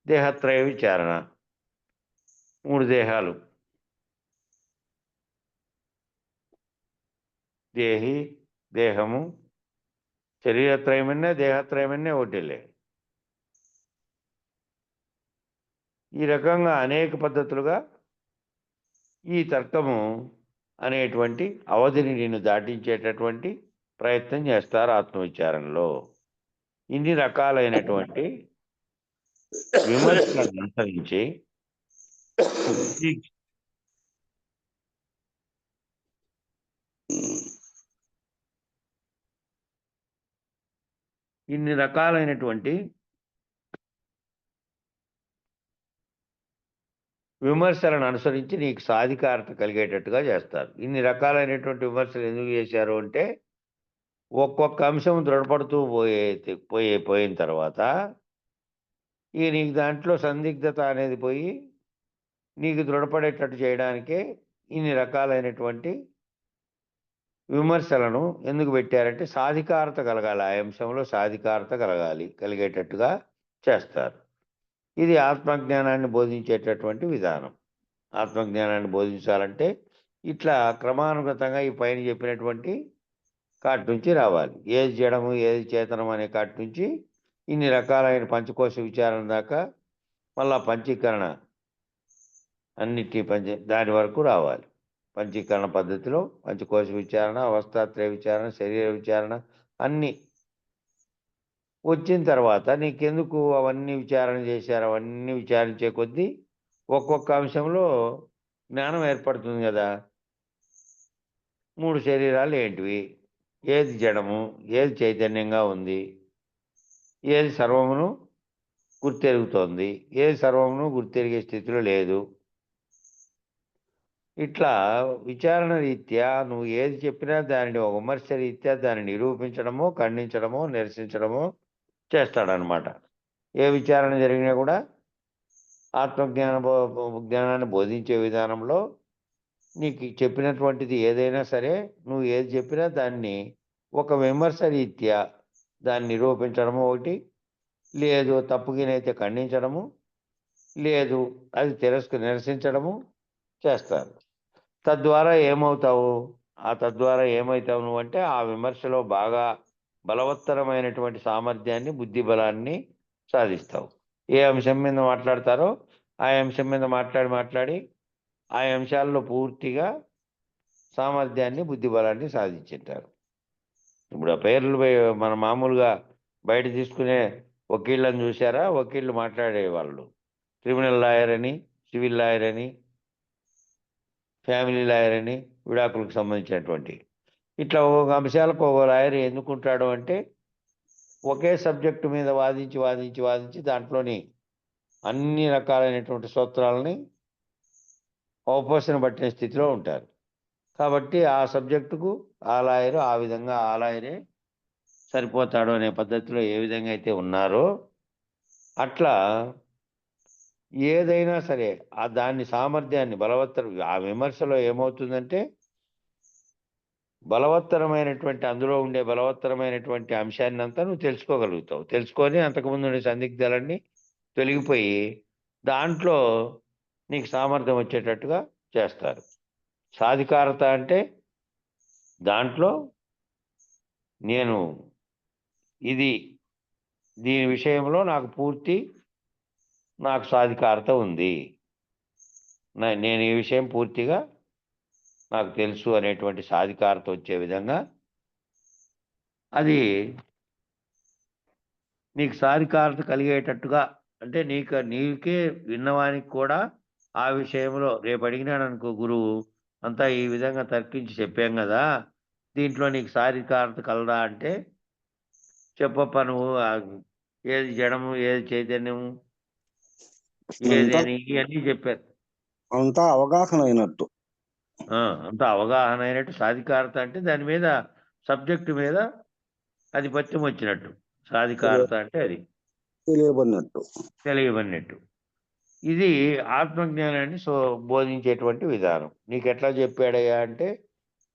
దేహత్రయ విచారణ, మూడు దేహాలు, దేహి దేహము, శరీరత్రయమన్నే దేహత్రయమన్నే ఒకటిలే. ఈ రకంగా అనేక పద్ధతులుగా ఈ తర్కము అనేటువంటి అవధిని నిన్ను దాటించేటటువంటి ప్రయత్నం చేస్తారు ఆత్మవిచారణలో. ఇన్ని రకాలైనటువంటి విమర్శలను అనుసరించి ఇన్ని రకాలైనటువంటి విమర్శలను అనుసరించి నీకు సాధికారత కలిగేటట్టుగా చేస్తారు. ఇన్ని రకాలైనటువంటి విమర్శలు ఎందుకు చేశారు అంటే ఒక్కొక్క అంశం దృఢపడుతూ పోయిన తర్వాత ఇక నీకు దాంట్లో సందిగ్ధత అనేది పోయి నీకు దృఢపడేటట్టు చేయడానికే ఇన్ని రకాలైనటువంటి విమర్శలను ఎందుకు పెట్టారంటే సాధికారత కలగాలి, ఆ అంశంలో సాధికారత కలిగేటట్టుగా చేస్తారు. ఇది ఆత్మజ్ఞానాన్ని బోధించేటటువంటి విధానం. ఆత్మజ్ఞానాన్ని బోధించాలంటే ఇట్లా క్రమానుగతంగా ఈ పైన చెప్పినటువంటి కాటి నుంచి రావాలి. ఏది జడము ఏది చేతనం అనే కాటి నుంచి ఇన్ని రకాలైన పంచకోశ విచారణ దాకా మళ్ళా పంచీకరణ దాని వరకు రావాలి. పంచీకరణ పద్ధతిలో పంచకోశ విచారణ, అవస్థాత్రయ విచారణ, శరీర విచారణ అన్నీ వచ్చిన తర్వాత నీకెందుకు అవన్నీ విచారణ చేశారు, అవన్నీ విచారించే కొద్దీ ఒక్కొక్క అంశంలో జ్ఞానం ఏర్పడుతుంది కదా. మూడు శరీరాలు ఏంటివి, ఏది జడము ఏది చైతన్యంగా ఉంది, ఏది సర్వమును గుర్తెరుగుతోంది, ఏది సర్వమును గుర్తెరిగే స్థితిలో లేదు. ఇట్లా విచారణ రీత్యా నువ్వు ఏది చెప్పినా దానిని ఒక విమర్శ రీత్యా దాన్ని నిరూపించడమో ఖండించడమో నిరసించడమో చేస్తాడనమాట. ఏ విచారణ జరిగినా కూడా జ్ఞానాన్ని బోధించే విధానంలో నీకు చెప్పినటువంటిది ఏదైనా సరే నువ్వు ఏది చెప్పినా దాన్ని ఒక విమర్శ రీత్యా దాన్ని నిరూపించడము ఒకటి, లేదు తప్పుగినైతే ఖండించడము, లేదు అది నిరసించడము చేస్తారు. తద్వారా ఏమవుతావు నువ్వంటే ఆ విమర్శలో బాగా బలవత్తరమైనటువంటి సామర్థ్యాన్ని, బుద్ధి బలాన్ని సాధిస్తావు. ఏ అంశం మీద మాట్లాడతారో ఆ అంశం మీద మాట్లాడి ఆ అంశాల్లో పూర్తిగా సామర్థ్యాన్ని, బుద్ధి బలాన్ని సాధించింటారు. ఇప్పుడు ఆ పేర్లు మన మామూలుగా బయట తీసుకునే వకీళ్ళని చూసారా? వకీళ్ళు మాట్లాడేవాళ్ళు క్రిమినల్ లాయర్ అని, సివిల్ లాయర్ అని, ఫ్యామిలీ లాయర్ అని, విడాకులకు సంబంధించినటువంటి ఇట్లా ఒక అంశాలకు ఒక లాయర్ ఎందుకుంటాడు అంటే ఒకే సబ్జెక్టు మీద వాదించి దాంట్లోని అన్ని రకాలైనటువంటి సూత్రాలని అవపోసన పట్టిన స్థితిలో ఉంటారు. కాబట్టి ఆ సబ్జెక్టుకు ఆ లాయరే సరిపోతాడు అనే పద్ధతిలో ఏ విధంగా అయితే ఉన్నారో అట్లా ఏదైనా సరే దాన్ని సామర్థ్యాన్ని ఆ విమర్శలో ఏమవుతుందంటే అందులో ఉండే బలవత్తరమైనటువంటి అంశాన్ని అంతా నువ్వు తెలుసుకోగలుగుతావు. తెలుసుకొని అంతకుముందు ఉండే సందిగ్ధాలన్నీ తొలగిపోయి దాంట్లో నీకు సామర్థ్యం వచ్చేటట్టుగా చేస్తారు. సాధికారత అంటే దాంట్లో నేను దీని విషయంలో నాకు సాధికారత ఉంది, నేను ఈ విషయం పూర్తిగా నాకు తెలుసు అనేటువంటి సాధికారత వచ్చే విధంగా అది నీకు సాధికారత కలిగేటట్టుగా అంటే నీకే విన్నవానికి కూడా ఆ విషయంలో రేపు అడిగినాడు అనుకో గురువు అంతా ఈ విధంగా తర్కించి చెప్పాం కదా, దీంట్లో నీకు సాధికారత కలదా అంటే చెప్పప్ప నువ్వు ఏది జడము, ఏది చైతన్యము, ఏది అని ఇవన్నీ చెప్పారు. అంతా అవగాహన అయినట్టు సాధికారత అంటే దాని మీద సబ్జెక్టు మీద ఆధిపత్యం వచ్చినట్టు. సాధికారత అంటే అది తెలియబడినట్టు. ఇది ఆత్మజ్ఞానాన్ని బోధించేటువంటి విధానం. నీకు ఎట్లా చెప్పాడయ్యా అంటే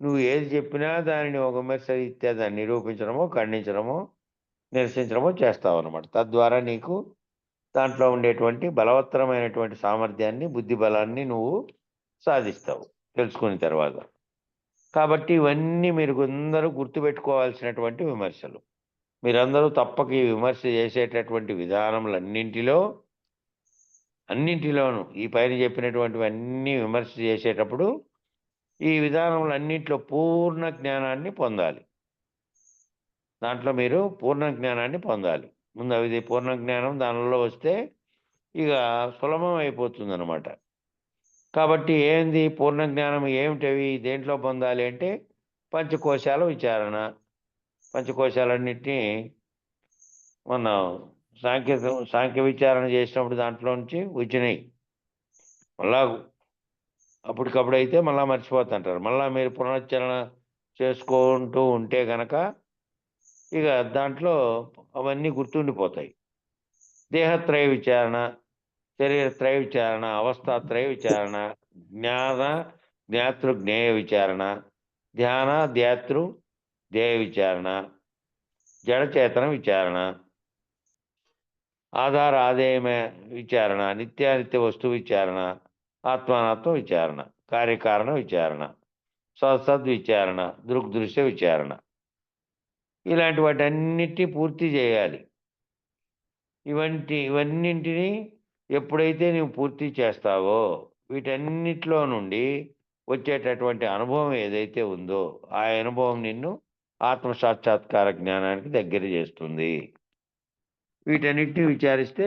నువ్వు ఏది చెప్పినా దానిని ఒక విమర్శ రీత్యా దాన్ని నిరూపించడమో, ఖండించడమో, నిరసించడమో చేస్తావు అన్నమాట. తద్వారా నీకు దాంట్లో ఉండేటువంటి బలవత్తరమైనటువంటి సామర్థ్యాన్ని, బుద్ధి బలాన్ని నువ్వు సాధిస్తావు తెలుసుకున్న తర్వాత. కాబట్టి ఇవన్నీ మీరు అందరూ గుర్తుపెట్టుకోవాల్సినటువంటి విమర్శలు. మీరందరూ తప్పక ఈ విమర్శ చేసేటటువంటి అన్నింటిలోనూ ఈ పైన చెప్పినటువంటివన్నీ విమర్శ చేసేటప్పుడు ఈ విధానములన్నింటిలో పూర్ణ జ్ఞానాన్ని పొందాలి. దాంట్లో మీరు పూర్ణ జ్ఞానాన్ని పొందాలి. ముందు అది పూర్ణ జ్ఞానం దానిలో వస్తే ఇక సులభం అయిపోతుంది అనమాట. కాబట్టి ఏంది పూర్ణ జ్ఞానం ఏమిటవి దేంట్లో పొందాలి అంటే పంచకోశాల విచారణ. పంచకోశాలన్నింటినీ మనం సాంఖ్య విచారణ చేసినప్పుడు దాంట్లో నుంచి వచ్చినాయి. మళ్ళా అప్పటికప్పుడు అయితే మళ్ళీ మర్చిపోతుంటారు. మళ్ళీ మీరు పునశ్చరణ చేసుకుంటూ ఉంటే కనుక ఇక దాంట్లో అవన్నీ గుర్తుండిపోతాయి. దేహత్రయ విచారణ, శరీరత్రయ విచారణ, అవస్థాత్రయ విచారణ, జ్ఞాతృ జ్ఞేయ విచారణ, ధ్యాన ధ్యాతృ ధ్యేయ విచారణ, జడచేతన విచారణ, ఆధార ఆదేయమ విచారణ, నిత్యానిత్య వస్తు విచారణ, ఆత్మానాత్మ విచారణ, కార్యకారణ విచారణ, సద్విచారణ, దృగ్దృశ్య విచారణ, ఇలాంటి వాటన్నిటినీ పూర్తి చేయాలి. ఇవన్నింటినీ ఎప్పుడైతే నువ్వు పూర్తి చేస్తావో వీటన్నిటిలో నుండి వచ్చేటటువంటి అనుభవం ఏదైతే ఉందో ఆ అనుభవం నిన్ను ఆత్మసాక్షాత్కార జ్ఞానానికి దగ్గర చేస్తుంది. వీటన్నిటిని విచారిస్తే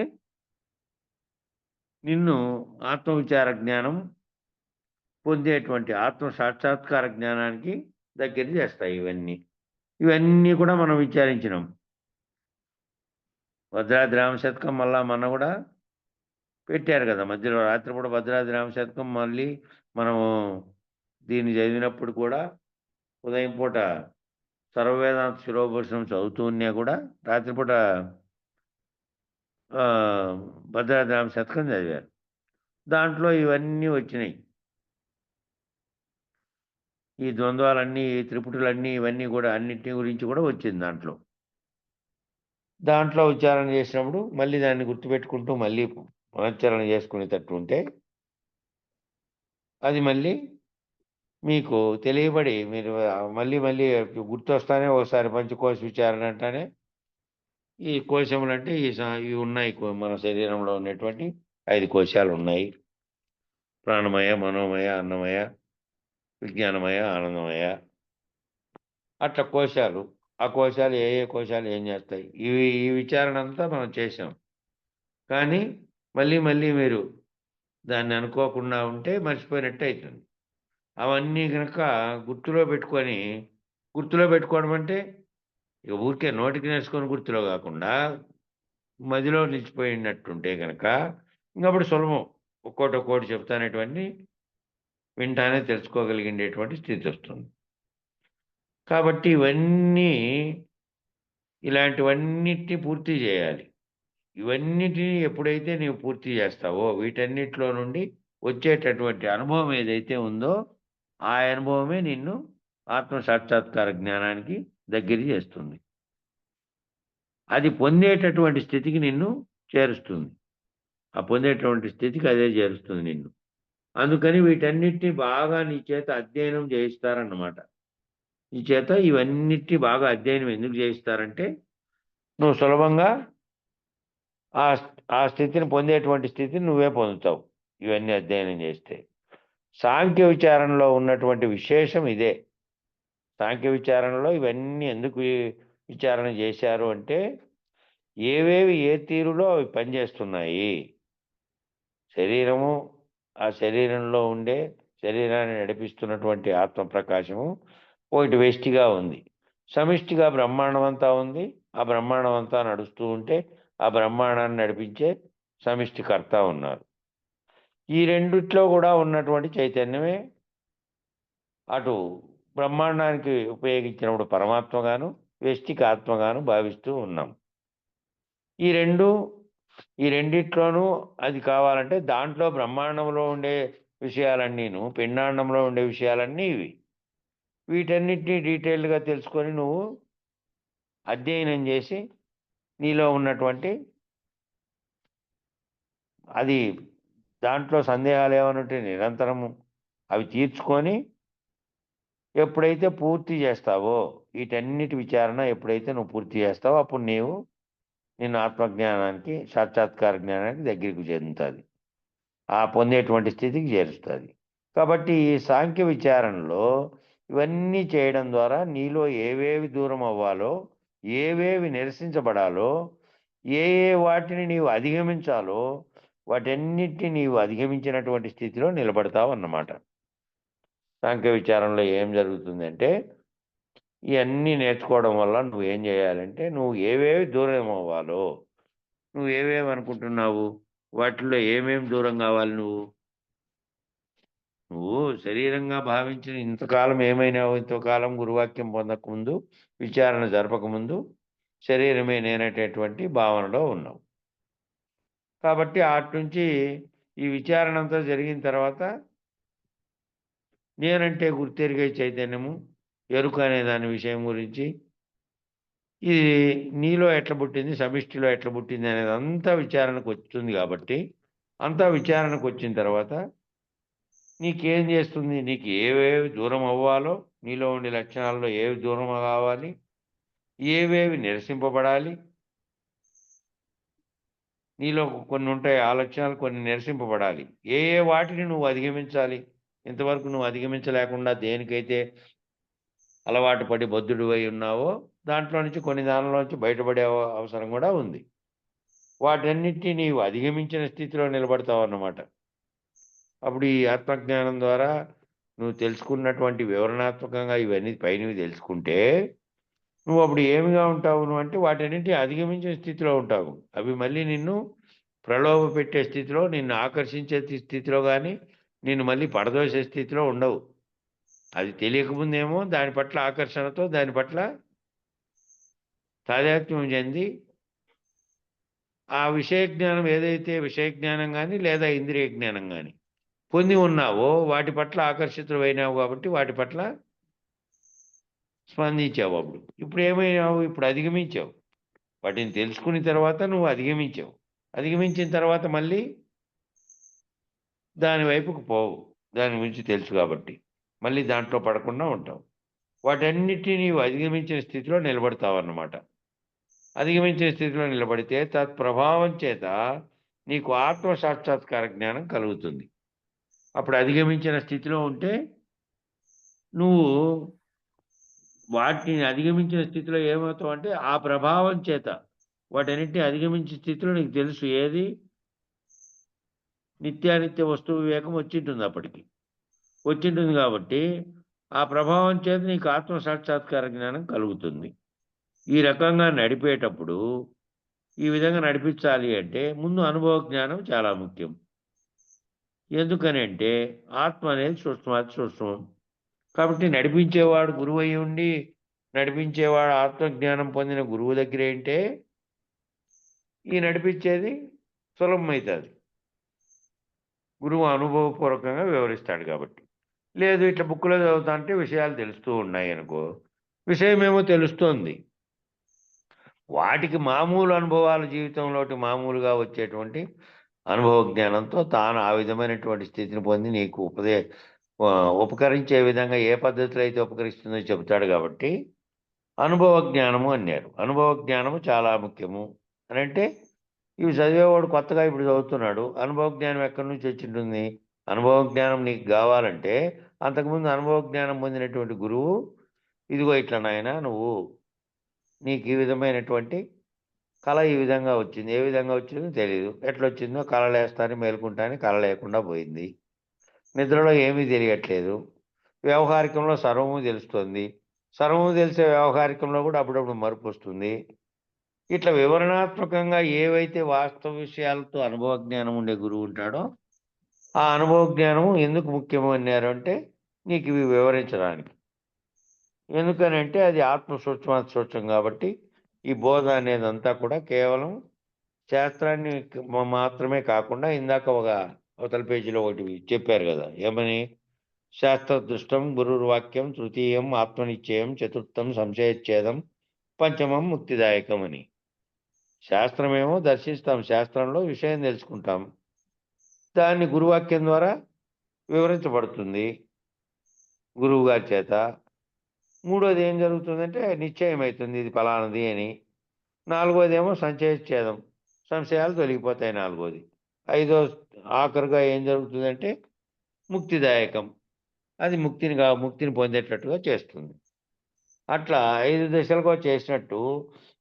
నిన్ను ఆత్మవిచార జ్ఞానం పొందేటువంటి ఆత్మసాక్షాత్కార జ్ఞానానికి దగ్గర చేస్తాయి. ఇవన్నీ కూడా మనం విచారించినాం. భద్రాద్రి రామశతకం మళ్ళా కూడా పెట్టారు కదా మధ్యలో రాత్రిపూట భద్రాద్రి రామశతకం మళ్ళీ మనము దీన్ని చదివినప్పుడు కూడా ఉదయం పూట సర్వవేదాంత శిరోభూషణం చదువుతూనే కూడా రాత్రిపూట భద్రాద్రి రామశతకం చదివారు. దాంట్లో ఇవన్నీ వచ్చినాయి. ఈ ద్వంద్వాలన్నీ, ఈ త్రిపుటులన్నీ, ఇవన్నీ కూడా అన్నింటి గురించి కూడా వచ్చింది దాంట్లో. దాంట్లో ఉచ్చారణ చేసినప్పుడు మళ్ళీ దాన్ని గుర్తుపెట్టుకుంటూ మళ్ళీ పునశ్చరణ చేసుకునేటట్టు ఉంటే అది మళ్ళీ మీకు తెలియబడి మీరు మళ్ళీ మళ్ళీ గుర్తొస్తానే ఒకసారి పంచకోశ విచారణ అంటానే ఈ కోశములు అంటే ఇవి ఉన్నాయి మన శరీరంలో ఉన్నటువంటి 5 కోశాలు ఉన్నాయి. ప్రాణమయ, మనోమయ, అన్నమయ, విజ్ఞానమయ, ఆనందమయ. అట్లా కోశాలు. ఆ కోశాలు ఏ కోశాలు ఏం చేస్తాయి ఈ విచారణ అంతా మనం చేసాం. కానీ మళ్ళీ మళ్ళీ మీరు దాన్ని అనుకోకుండా ఉంటే మర్చిపోయినట్టు అవుతుంది. అవన్నీ కనుక గుర్తులో పెట్టుకోవడం అంటే ఇక ఊరికే నోటికి నేర్చుకొని గుర్తులో కాకుండా మదిలో నిలిచిపోయినట్టుంటే కనుక ఇంకప్పుడు సులభం. ఒక్కోటి చెప్తానేటువంటి వింటానే తెలుసుకోగలిగేటువంటి స్థితి వస్తుంది. కాబట్టి ఇలాంటివన్నిటిని పూర్తి చేయాలి. ఇవన్నిటిని ఎప్పుడైతే నీవు పూర్తి చేస్తావో వీటన్నిటిలో నుండి వచ్చేటటువంటి అనుభవం ఏదైతే ఉందో ఆ అనుభవమే నిన్ను ఆత్మ సాక్షాత్కార జ్ఞానానికి దగ్గర చేస్తుంది. అది పొందేటటువంటి స్థితికి నిన్ను చేరుస్తుంది. ఆ పొందేటువంటి స్థితికి అదే చేరుస్తుంది నిన్ను. అందుకని వీటన్నిటిని బాగా నీ చేత అధ్యయనం చేయిస్తారన్నమాట. నీ చేత ఇవన్నిటిని బాగా అధ్యయనం ఎందుకు చేయిస్తారంటే నువ్వు సులభంగా ఆ స్థితిని పొందేటువంటి స్థితిని నువ్వే పొందుతావు ఇవన్నీ అధ్యయనం చేస్తే. సాంఖ్య విచారణలో ఉన్నటువంటి విశేషం ఇదే. సాంఖ్య విచారణలో ఇవన్నీ ఎందుకు విచారణ చేశారు అంటే ఏవేవి ఏ తీరులో అవి పనిచేస్తున్నాయి. శరీరము, ఆ శరీరంలో ఉండే శరీరాన్ని నడిపిస్తున్నటువంటి ఆత్మ ప్రకాశము ఒకటి వెష్టిగా ఉంది, సమిష్టిగా బ్రహ్మాండం అంతా ఉంది. ఆ బ్రహ్మాండం అంతా నడుస్తూ ఉంటే ఆ బ్రహ్మాండాన్ని నడిపించే సమిష్టికర్త ఉన్నారు. ఈ రెండిట్లో కూడా ఉన్నటువంటి చైతన్యమే అటు బ్రహ్మాండానికి ఉపయోగించినప్పుడు పరమాత్మగాను వ్యష్టికి ఆత్మగాను భావిస్తూ ఉన్నాం. ఈ రెండిట్లోనూ అది కావాలంటే దాంట్లో బ్రహ్మాండంలో ఉండే విషయాలన్నీను, పిండాండంలో ఉండే విషయాలన్నీ ఇవి. వీటన్నిటినీ డీటెయిల్గా తెలుసుకొని నువ్వు అధ్యయనం చేసి నీలో ఉన్నటువంటి అది దాంట్లో సందేహాలు ఏమైనా ఉంటే నిరంతరము అవి తీర్చుకొని ఎప్పుడైతే పూర్తి చేస్తావో వీటన్నిటి విచారణ ఎప్పుడైతే నువ్వు పూర్తి చేస్తావో అప్పుడు నిన్ను ఆత్మజ్ఞానానికి సాక్షాత్కార జ్ఞానానికి దగ్గరికి చెందుతుంది, ఆ పొందేటువంటి స్థితికి చేరుస్తుంది. కాబట్టి ఈ సాంఖ్య విచారణలో ఇవన్నీ చేయడం ద్వారా నీలో ఏవేవి దూరం అవ్వాలో, ఏవేవి నిరసించబడాలో, ఏ వాటిని నీవు అధిగమించాలో వాటన్నిటిని నీవు అధిగమించినటువంటి స్థితిలో నిలబడతావు అన్నమాట. సాంఖ్య విచారణలో ఏం జరుగుతుందంటే ఇవన్నీ నేర్చుకోవడం వల్ల నువ్వు ఏం చేయాలంటే నువ్వు ఏవేవి దూరం అవ్వాలో, నువ్వు ఏవేవి అనుకుంటున్నావు వాటిల్లో ఏమేమి దూరం కావాలి. నువ్వు శరీరంగా భావించిన ఇంతకాలం ఏమైనావు, ఇంతకాలం గురువాక్యం పొందకముందు, విచారణ జరపకముందు శరీరమే నేననేటటువంటి భావనలో ఉన్నావు. కాబట్టి అటు నుంచి ఈ విచారణ అంతా జరిగిన తర్వాత నేనంటే గుర్తెరిగే చైతన్యము, ఎరుక అనే దాని విషయం గురించి ఇది నీలో ఎట్లా పుట్టింది, సమిష్టిలో ఎట్లా పుట్టింది అనేది అంతా విచారణకు వస్తుంది. కాబట్టి అంతా విచారణకు వచ్చిన తర్వాత నీకేం చేస్తుంది, నీకు ఏవేవి దూరం అవ్వాలో, నీలో ఉండే లక్షణాల్లో ఏవి దూరం కావాలి, ఏవేవి నిరసింపబడాలి, నీలో కొన్ని ఉంటాయి ఆ లక్షణాలు, కొన్ని నిరసింపబడాలి. ఏ వాటిని నువ్వు అధిగమించాలి. ఇంతవరకు నువ్వు అధిగమించలేకుండా దేనికైతే అలవాటు పడి బద్ధుడు అయి ఉన్నావో దాంట్లో నుంచి కొన్ని దానిలోంచి బయటపడే అవసరం కూడా ఉంది. వాటన్నిటినీ నీవు అధిగమించిన స్థితిలో నిలబడతావు అన్నమాట. అప్పుడు ఈ ఆత్మజ్ఞానం ద్వారా నువ్వు తెలుసుకున్నటువంటి వివరణాత్మకంగా ఇవన్నీ పైనవి తెలుసుకుంటే నువ్వు అప్పుడు ఏమిగా ఉంటావు నువ్వు అంటే వాటన్నిటిని అధిగమించే స్థితిలో ఉంటావు. అవి మళ్ళీ నిన్ను ప్రలోభ పెట్టే స్థితిలో, నిన్ను ఆకర్షించే స్థితిలో కానీ నిన్ను మళ్ళీ పడదోసే స్థితిలో ఉండవు. అది తెలియకముందేమో దాని పట్ల ఆకర్షణతో దాని పట్ల తాదాత్మ్యం చెంది ఆ విషయ జ్ఞానం ఏదైతే విషయ జ్ఞానం కానీ లేదా ఇంద్రియ జ్ఞానం కానీ పొంది ఉన్నావో వాటి పట్ల ఆకర్షితులైనావు. కాబట్టి వాటి పట్ల స్పందించావు. అప్పుడు ఇప్పుడు ఏమైనావు, ఇప్పుడు అధిగమించావు. వాటిని తెలుసుకున్న తర్వాత నువ్వు అధిగమించావు. అధిగమించిన తర్వాత మళ్ళీ దాని వైపుకు పోవు. దాని గురించి తెలుసు కాబట్టి. మళ్ళీ దాంట్లో పడకుండా ఉంటావు. వాటన్నిటిని నీవు అధిగమించిన స్థితిలో నిలబడతావన్నమాట. అధిగమించిన స్థితిలో నిలబడితే తత్ప్రభావం చేత నీకు ఆత్మ సాక్షాత్కార జ్ఞానం కలుగుతుంది. అప్పుడు అధిగమించిన స్థితిలో ఉంటే నువ్వు వాటిని అధిగమించిన స్థితిలో ఏమవుతావు అంటే ఆ ప్రభావం చేత వాటన్నిటిని అధిగమించిన స్థితిలో నీకు తెలుసు ఏది నిత్యానిత్య వస్తువు వివేకం వచ్చింటుంది. అప్పటికి వచ్చింటుంది కాబట్టి ఆ ప్రభావం చేత నీకు ఆత్మ సాక్షాత్కార జ్ఞానం కలుగుతుంది. ఈ రకంగా నడిపేటప్పుడు ఈ విధంగా నడిపించాలి అంటే ముందు అనుభవ జ్ఞానం చాలా ముఖ్యం. ఎందుకని అంటే ఆత్మ అనేది సూక్ష్మాతి సూక్ష్మం. కాబట్టి నడిపించేవాడు గురువు అయి ఉండి నడిపించేవాడు ఆత్మజ్ఞానం పొందిన గురువు దగ్గర ఏంటే ఈ నడిపించేది సులభమవుతుంది. గురువు అనుభవపూర్వకంగా వివరిస్తాడు కాబట్టి. లేదు ఇట్లా బుక్లో చదువుతా అంటే విషయాలు తెలుస్తూ ఉన్నాయి అనుకో, విషయమేమో తెలుస్తోంది, వాటికి మామూలు అనుభవాల జీవితంలోటి మామూలుగా వచ్చేటువంటి అనుభవ జ్ఞానంతో తాను ఆ విధమైనటువంటి స్థితిని పొంది నీకు ఉపకరించే విధంగా ఏ పద్ధతిలో అయితే ఉపకరిస్తుందో చెబుతాడు. కాబట్టి అనుభవ జ్ఞానము అన్నారు. అనుభవ జ్ఞానము చాలా ముఖ్యము అని అంటే ఇవి చదివేవాడు కొత్తగా ఇప్పుడు చదువుతున్నాడు. అనుభవ జ్ఞానం ఎక్కడి నుంచి వచ్చింటుంది? అనుభవ జ్ఞానం నీకు కావాలంటే అంతకుముందు అనుభవ జ్ఞానం పొందినటువంటి గురువు ఇదిగో ఇట్లా నాయన నువ్వు నీకు ఈ విధమైనటువంటి కళ ఈ విధంగా వచ్చింది, ఏ విధంగా వచ్చిందో తెలియదు, ఎట్లా వచ్చిందో కళలేస్తాను మేలుకుంటాను కళ లేకుండా పోయింది, నిద్రలో ఏమీ తెలియట్లేదు, వ్యవహారికంలో సర్వము తెలుస్తుంది, సర్వము తెలిసే వ్యవహారికంలో కూడా అప్పుడప్పుడు మరుపు వస్తుంది. ఇట్లా వివరణాత్మకంగా ఏవైతే వాస్తవ విషయాలతో అనుభవ జ్ఞానం ఉండే గురువు ఉంటాడో ఆ అనుభవ జ్ఞానము ఎందుకు ముఖ్యము అన్నారు అంటే నీకు ఇవి వివరించడానికి. ఎందుకనంటే అది ఆత్మ సూక్ష్మాతి సూక్ష్మం కాబట్టి ఈ బోధ అనేదంతా కూడా కేవలం శాస్త్రాన్ని మాత్రమే కాకుండా ఇందాక అవతల పేజీలో ఒకటి చెప్పారు కదా, ఏమని? శాస్త్రదృష్టం గురుర్వాక్యం, తృతీయం ఆత్మనిశ్చయం, చతుర్థం సంశయచ్ఛేదం, పంచమం ముక్తిదాయకం అని. శాస్త్రమేమో దర్శిస్తాం, శాస్త్రంలో విషయం తెలుసుకుంటాం, దాన్ని గురువాక్యం ద్వారా వివరించబడుతుంది గురువు గారి చేత. మూడోది ఏం జరుగుతుందంటే నిశ్చయం అవుతుంది ఇది ఫలానది అని. నాలుగోది ఏమో సంశయచ్ఛేదం, సంశయాలు తొలగిపోతాయి నాలుగోది. ఐదో ఆఖరుగా ఏం జరుగుతుందంటే ముక్తిదాయకం, అది ముక్తిని పొందేటట్టుగా చేస్తుంది. అట్లా 5 దశలుగా చేసినట్టు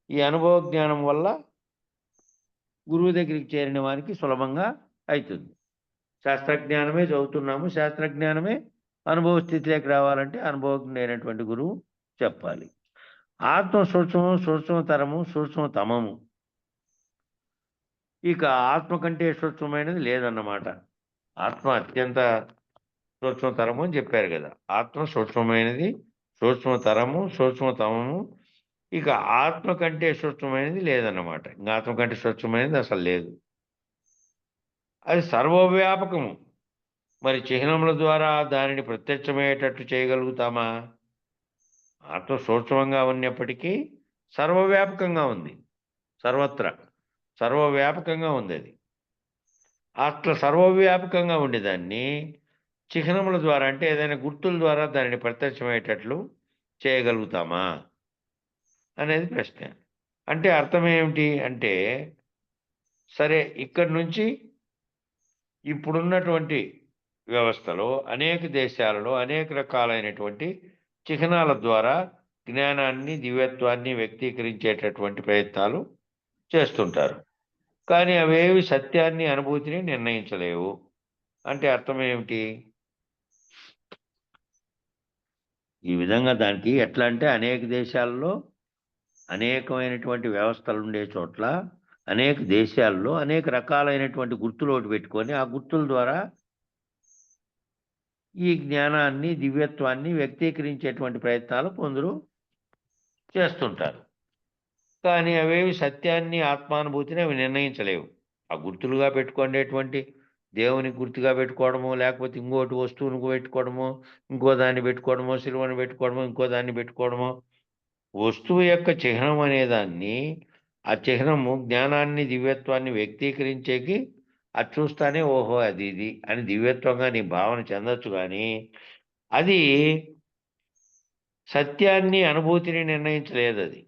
ఈ అనుభవ జ్ఞానం వల్ల గురువు దగ్గరికి చేరిన వారికి సులభంగా అవుతుంది. శాస్త్రజ్ఞానమే చదువుతున్నాము, శాస్త్రజ్ఞానమే అనుభవ స్థితిలోకి రావాలంటే అనుభవజ్ఞైనటువంటి గురువు చెప్పాలి. ఆత్మ సూక్ష్మము, సూక్ష్మతరము, సూక్ష్మతమము. ఇక ఆత్మ కంటే సూక్ష్మమైనది లేదన్నమాట. ఆత్మ అత్యంత సూక్ష్మతరము అని చెప్పారు కదా. ఆత్మ సూక్ష్మమైనది, సూక్ష్మతరము, సూక్ష్మతమము. ఇక ఆత్మ కంటే సూక్ష్మమైనది లేదన్నమాట. ఇంకా ఆత్మ కంటే సూక్ష్మమైనది అసలు లేదు. అది సర్వవ్యాపకము. మరి చిహ్నముల ద్వారా దానిని ప్రత్యక్షమయ్యేటట్టు చేయగలుగుతామా? ఆత్మ సూక్ష్మంగా ఉన్నప్పటికీ సర్వవ్యాపకంగా ఉంది, సర్వత్రా సర్వవ్యాపకంగా ఉంది. అది అట్లా సర్వవ్యాపకంగా ఉండేదాన్ని చిహ్నముల ద్వారా అంటే ఏదైనా గుర్తుల ద్వారా దానిని ప్రత్యక్షమయ్యేటట్లు చేయగలుగుతామా అనేది ప్రశ్న. అంటే అర్థం ఏమిటి అంటే, సరే ఇక్కడి నుంచి ఇప్పుడున్నటువంటి వ్యవస్థలో అనేక దేశాలలో అనేక రకాలైనటువంటి చిహ్నాల ద్వారా జ్ఞానాన్ని, దివ్యత్వాన్ని వ్యక్తీకరించేటటువంటి ప్రయత్నాలు చేస్తుంటారు. కానీ అవేవి సత్యాన్ని, అనుభూతిని నిర్ణయించలేవు. అంటే అర్థం ఏమిటి? ఈ విధంగా దానికి ఎట్లా అంటే అనేక దేశాల్లో అనేకమైనటువంటి వ్యవస్థలు ఉండే చోట్ల అనేక దేశాల్లో అనేక రకాలైనటువంటి గుర్తులు ఒకటి పెట్టుకొని ఆ గుర్తుల ద్వారా ఈ జ్ఞానాన్ని, దివ్యత్వాన్ని వ్యక్తీకరించేటువంటి ప్రయత్నాలు కొందరు చేస్తుంటారు. కానీ అవేవి సత్యాన్ని, ఆత్మానుభూతిని అవి నిర్ణయించలేవు. ఆ గుర్తులుగా పెట్టుకునేటువంటి దేవుని గుర్తుగా పెట్టుకోవడమో, లేకపోతే ఇంకోటి వస్తువును పెట్టుకోవడమో, ఇంకో దాన్ని పెట్టుకోవడమో, సిలువను పెట్టుకోవడమో, ఇంకో దాన్ని పెట్టుకోవడమో, వస్తువు యొక్క చిహ్నం అనేదాన్ని ఆ చిహ్నము జ్ఞానాన్ని దివ్యత్వాన్ని వ్యక్తీకరించేకి అది చూస్తానే ఓహో అది ఇది అని దివ్యత్వంగా నీ భావన చెందొచ్చు కానీ అది సత్యాన్ని అనుభూతిని నిర్ణయించలేదు. అది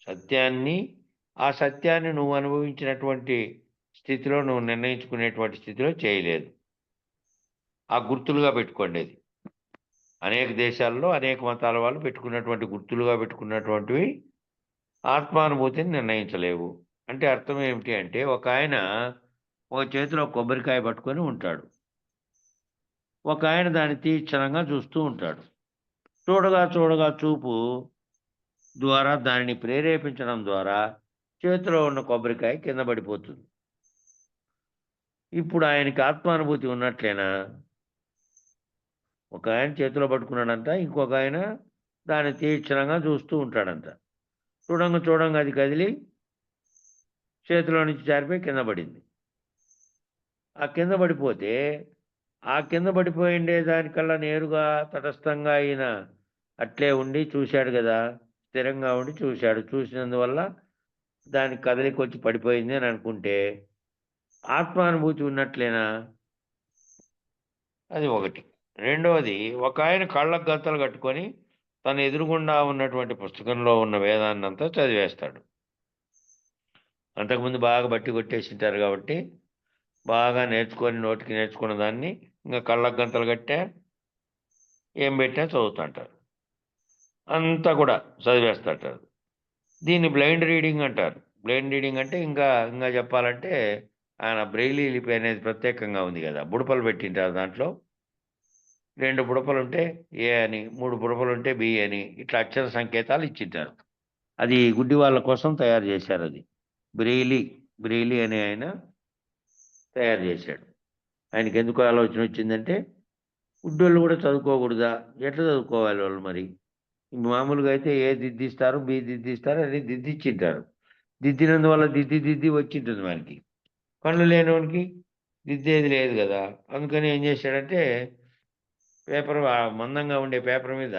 సత్యాన్ని ఆ సత్యాన్ని నువ్వు అనుభవించినటువంటి స్థితిలో నువ్వు నిర్ణయించుకునేటువంటి స్థితిలో చేయలేదు. ఆ గుర్తులుగా పెట్టుకోండి. అది అనేక దేశాల్లో అనేక మతాల వాళ్ళు పెట్టుకున్నటువంటి గుర్తులుగా పెట్టుకున్నటువంటివి ఆత్మానుభూతిని నిర్ణయించలేవు. అంటే అర్థం ఏమిటి అంటే ఒక ఆయన ఒక చేతిలో కొబ్బరికాయ పట్టుకొని ఉంటాడు, ఒక ఆయన దాన్ని తీక్షణంగా చూస్తూ ఉంటాడు. చూడగా చూడగా చూపు ద్వారా దానిని ప్రేరేపించడం ద్వారా చేతిలో ఉన్న కొబ్బరికాయ కింద పడిపోతుంది. ఇప్పుడు ఆయనకి ఆత్మానుభూతి ఉన్నట్లేనా? ఒక ఆయన చేతిలో పట్టుకున్నాడంట, ఇంకొక ఆయన దాన్ని తీక్షణంగా చూస్తూ ఉంటాడంట. చూడంగా చూడంగా అది కదిలి చేతిలో నుంచి జారిపోయి కింద పడింది. ఆ కింద పడిపోతే ఆ కింద పడిపోయిండే దానికల్లా నేరుగా తటస్థంగా అయిన అట్లే ఉండి చూశాడు కదా, స్థిరంగా ఉండి చూశాడు. చూసినందువల్ల దానికి కదలికి వచ్చి పడిపోయింది అని అనుకుంటే ఆత్మానుభూతి ఉన్నట్లేనా? అది ఒకటి. రెండవది, ఒక ఆయన కళ్ళకు గంతలు కట్టుకొని తన ఎదురుగుండా ఉన్నటువంటి పుస్తకంలో ఉన్న వేదాన్నంతా చదివేస్తాడు. అంతకుముందు బాగా బట్టి కొట్టేసింటారు కాబట్టి బాగా నేర్చుకొని నోటికి నేర్చుకున్న దాన్ని ఇంకా కళ్ళకు గంతలు కట్టా ఏం పెట్టా చదువుతుంటారు. అంతా కూడా చదివేస్తుంటారు. దీన్ని బ్లైండ్ రీడింగ్ అంటారు. బ్లైండ్ రీడింగ్ అంటే ఇంకా ఇంకా చెప్పాలంటే ఆయన బ్రెయిలీ లిపి అనేది ప్రత్యేకంగా ఉంది కదా, బుడపలు పెట్టింటారు. దాంట్లో 2 బుడపలుంటే ఏ అని, 3 బుడపలుంటే బి అని, ఇట్లా అక్షర సంకేతాలు ఇచ్చింటారు. అది గుడ్డి వాళ్ళ కోసం తయారు చేశారు. అది బ్రెయిలీ అనే ఆయన తయారు చేశాడు. ఆయనకి ఎందుకు ఆలోచన వచ్చిందంటే గుడ్డోళ్ళు కూడా చదువుకోకూడదా? ఎట్లా చదువుకోవాలి వాళ్ళు మరి? మామూలుగా అయితే ఏ దిద్దిస్తారు, బి దిద్దిస్తారు, అని దిద్దిచ్చింటారు. దిద్దినందువల్ల దిద్ది వచ్చింటుంది మనకి. కళ్ళు లేనివానికి దిద్దేది లేదు కదా. అందుకని ఏం చేశాడంటే పేపర్ మందంగా ఉండే పేపర్ మీద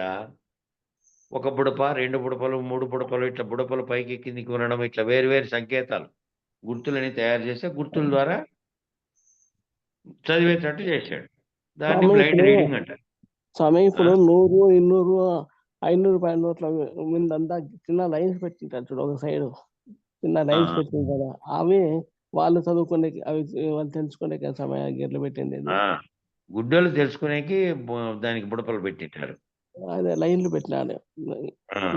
ఒక బుడప, 2 బుడపలు, 3 బుడపలు, ఇట్లా బుడపలు పైకి కిందికి ఉండడం, ఇట్లా వేరు సంకేతాలు గుర్తులని తయారు చేస్తే గుర్తుల ద్వారా చదివేటట్టు చేశాడు. దాన్ని బ్లైండ్ రీడింగ్ అంటారు. స్వామి ఇప్పుడు 100, 200, 500 రూపాయల నోట్ల ముందంతా చిన్న లైన్స్ పెట్టింటారు చూడు, ఒక సైడ్ చిన్న లైన్స్ పెట్టింది కదా, అవి వాళ్ళు చదువుకునే అవి వాళ్ళు తెలుసుకునే సమయం గిర్లు పెట్టింది. గుడ్డలు తెలుసుకునేకి దానికి బుడపలు పెట్టింటారు. అదే లైన్లు పెట్టినాడు.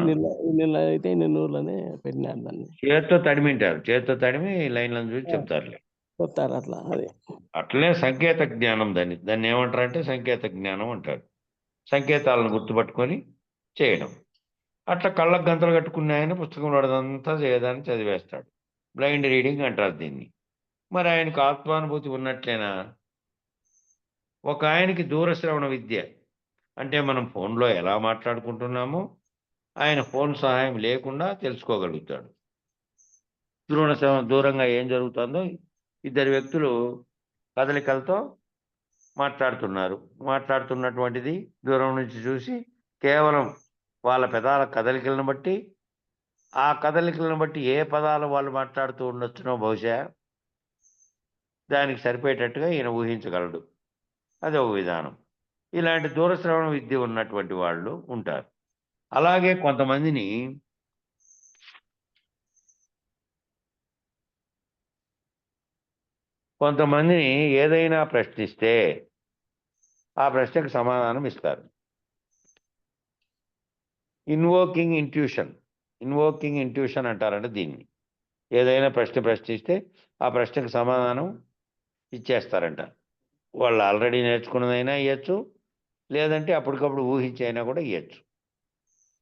నిన్న అయితే 200 పెట్టినాడు దాన్ని. చేత్తో తడిమింటారు. చేత్తో తడిమి లైన్లను చూసి చెప్తారులే. చెప్తారు అట్లా. అది అట్లనే సంకేత జ్ఞానం దాన్ని ఏమంటారంటే సంకేత జ్ఞానం అంటారు. సంకేతాలను గుర్తుపట్టుకొని చేయడం. అట్లా కళ్ళకు గంతలు కట్టుకున్న ఆయన పుస్తకంలో అదంతా చేయదాన్ని చదివేస్తాడు. బ్లైండ్ రీడింగ్ అంటారు దీన్ని. మరి ఆయనకు ఆత్మానుభూతి ఉన్నట్లేనా? ఒక ఆయనకి దూరశ్రవణ విద్య అంటే మనం ఫోన్లో ఎలా మాట్లాడుకుంటున్నామో ఆయన ఫోన్ సహాయం లేకుండా తెలుసుకోగలుగుతాడు. దూరంగా ఏం జరుగుతుందో ఇద్దరు వ్యక్తులు కదలికలతో మాట్లాడుతున్నటువంటిది దూరం నుంచి చూసి కేవలం వాళ్ళ పెదాల కదలికలను బట్టి, ఆ కదలికలను బట్టి ఏ పదాలు వాళ్ళు మాట్లాడుతూ ఉండొచ్చునో బహుశా దానికి సరిపోయేటట్టుగా ఈయన ఊహించగలడు. అది ఒక విధానం. ఇలాంటి దూరశ్రవణ విద్య ఉన్నటువంటి వాళ్ళు ఉంటారు. అలాగే కొంతమందిని ఏదైనా ప్రశ్నిస్తే ఆ ప్రశ్నకు సమాధానం ఇస్తారు. ఇన్వోకింగ్ ఇంట్యూషన్ అంటారంటే దీన్ని. ఏదైనా ప్రశ్నిస్తే ఆ ప్రశ్నకు సమాధానం ఇచ్చేస్తారంట. వాళ్ళు ఆల్రెడీ నేర్చుకున్నదైనా ఇవ్వచ్చు, లేదంటే అప్పటికప్పుడు ఊహించి అయినా కూడా ఇవ్వచ్చు.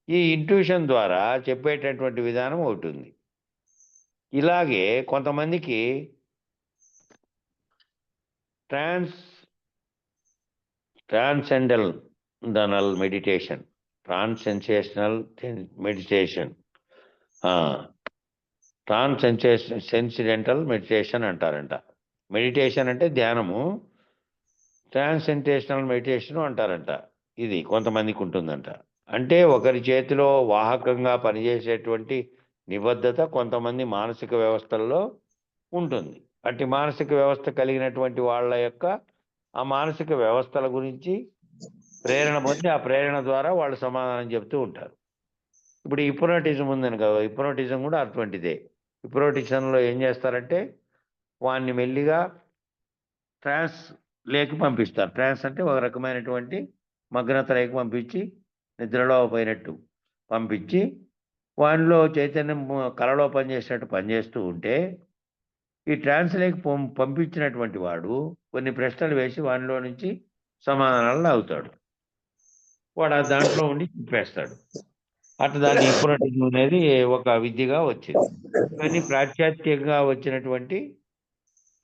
ఈ ఇంట్యూషన్ ద్వారా చెప్పేటటువంటి విధానం ఒకటి ఉంది. ఇలాగే కొంతమందికి ట్రాన్సెండెంటల్ మెడిటేషన్ అంటారంట. మెడిటేషన్ అంటే ధ్యానము, ట్రాన్సెండెంటల్ మెడిటేషన్ అంటారంట. ఇది కొంతమందికి ఉంటుందంట. అంటే ఒకరి చేతిలో వాహకంగా పనిచేసేటువంటి నిబద్ధత కొంతమంది మానసిక వ్యవస్థల్లో ఉంటుంది. అట్టి మానసిక వ్యవస్థ కలిగినటువంటి వాళ్ళ యొక్క ఆ మానసిక వ్యవస్థల గురించి ప్రేరణ పొంది ఆ ప్రేరణ ద్వారా వాళ్ళు సమాధానం చెప్తూ ఉంటారు. ఇప్పుడు హిప్నోటిజం ఉందని కదా, హిప్నోటిజం కూడా అటువంటిదే. హిప్నోటిజంలో ఏం చేస్తారంటే వాడిని మెల్లిగా ట్రాన్స్ లేకి పంపిస్తారు. ట్రాన్స్ అంటే ఒక రకమైనటువంటి మగ్నత లేకి పంపించి నిద్రలో పోయినట్టు పంపించి వానిలో చైతన్యం కలలో పనిచేసినట్టు పనిచేస్తూ ఉంటే ఈ ట్రాన్స్ లేకి పంపించినటువంటి వాడు కొన్ని ప్రశ్నలు వేసి వానిలో నుంచి సమాధానాలు అవుతాడు. వాడు దాంట్లో ఉండి చెప్పేస్తాడు. అట్లా దాన్ని హిప్నోటిజం అనేది ఒక విద్యగా వచ్చింది. కానీ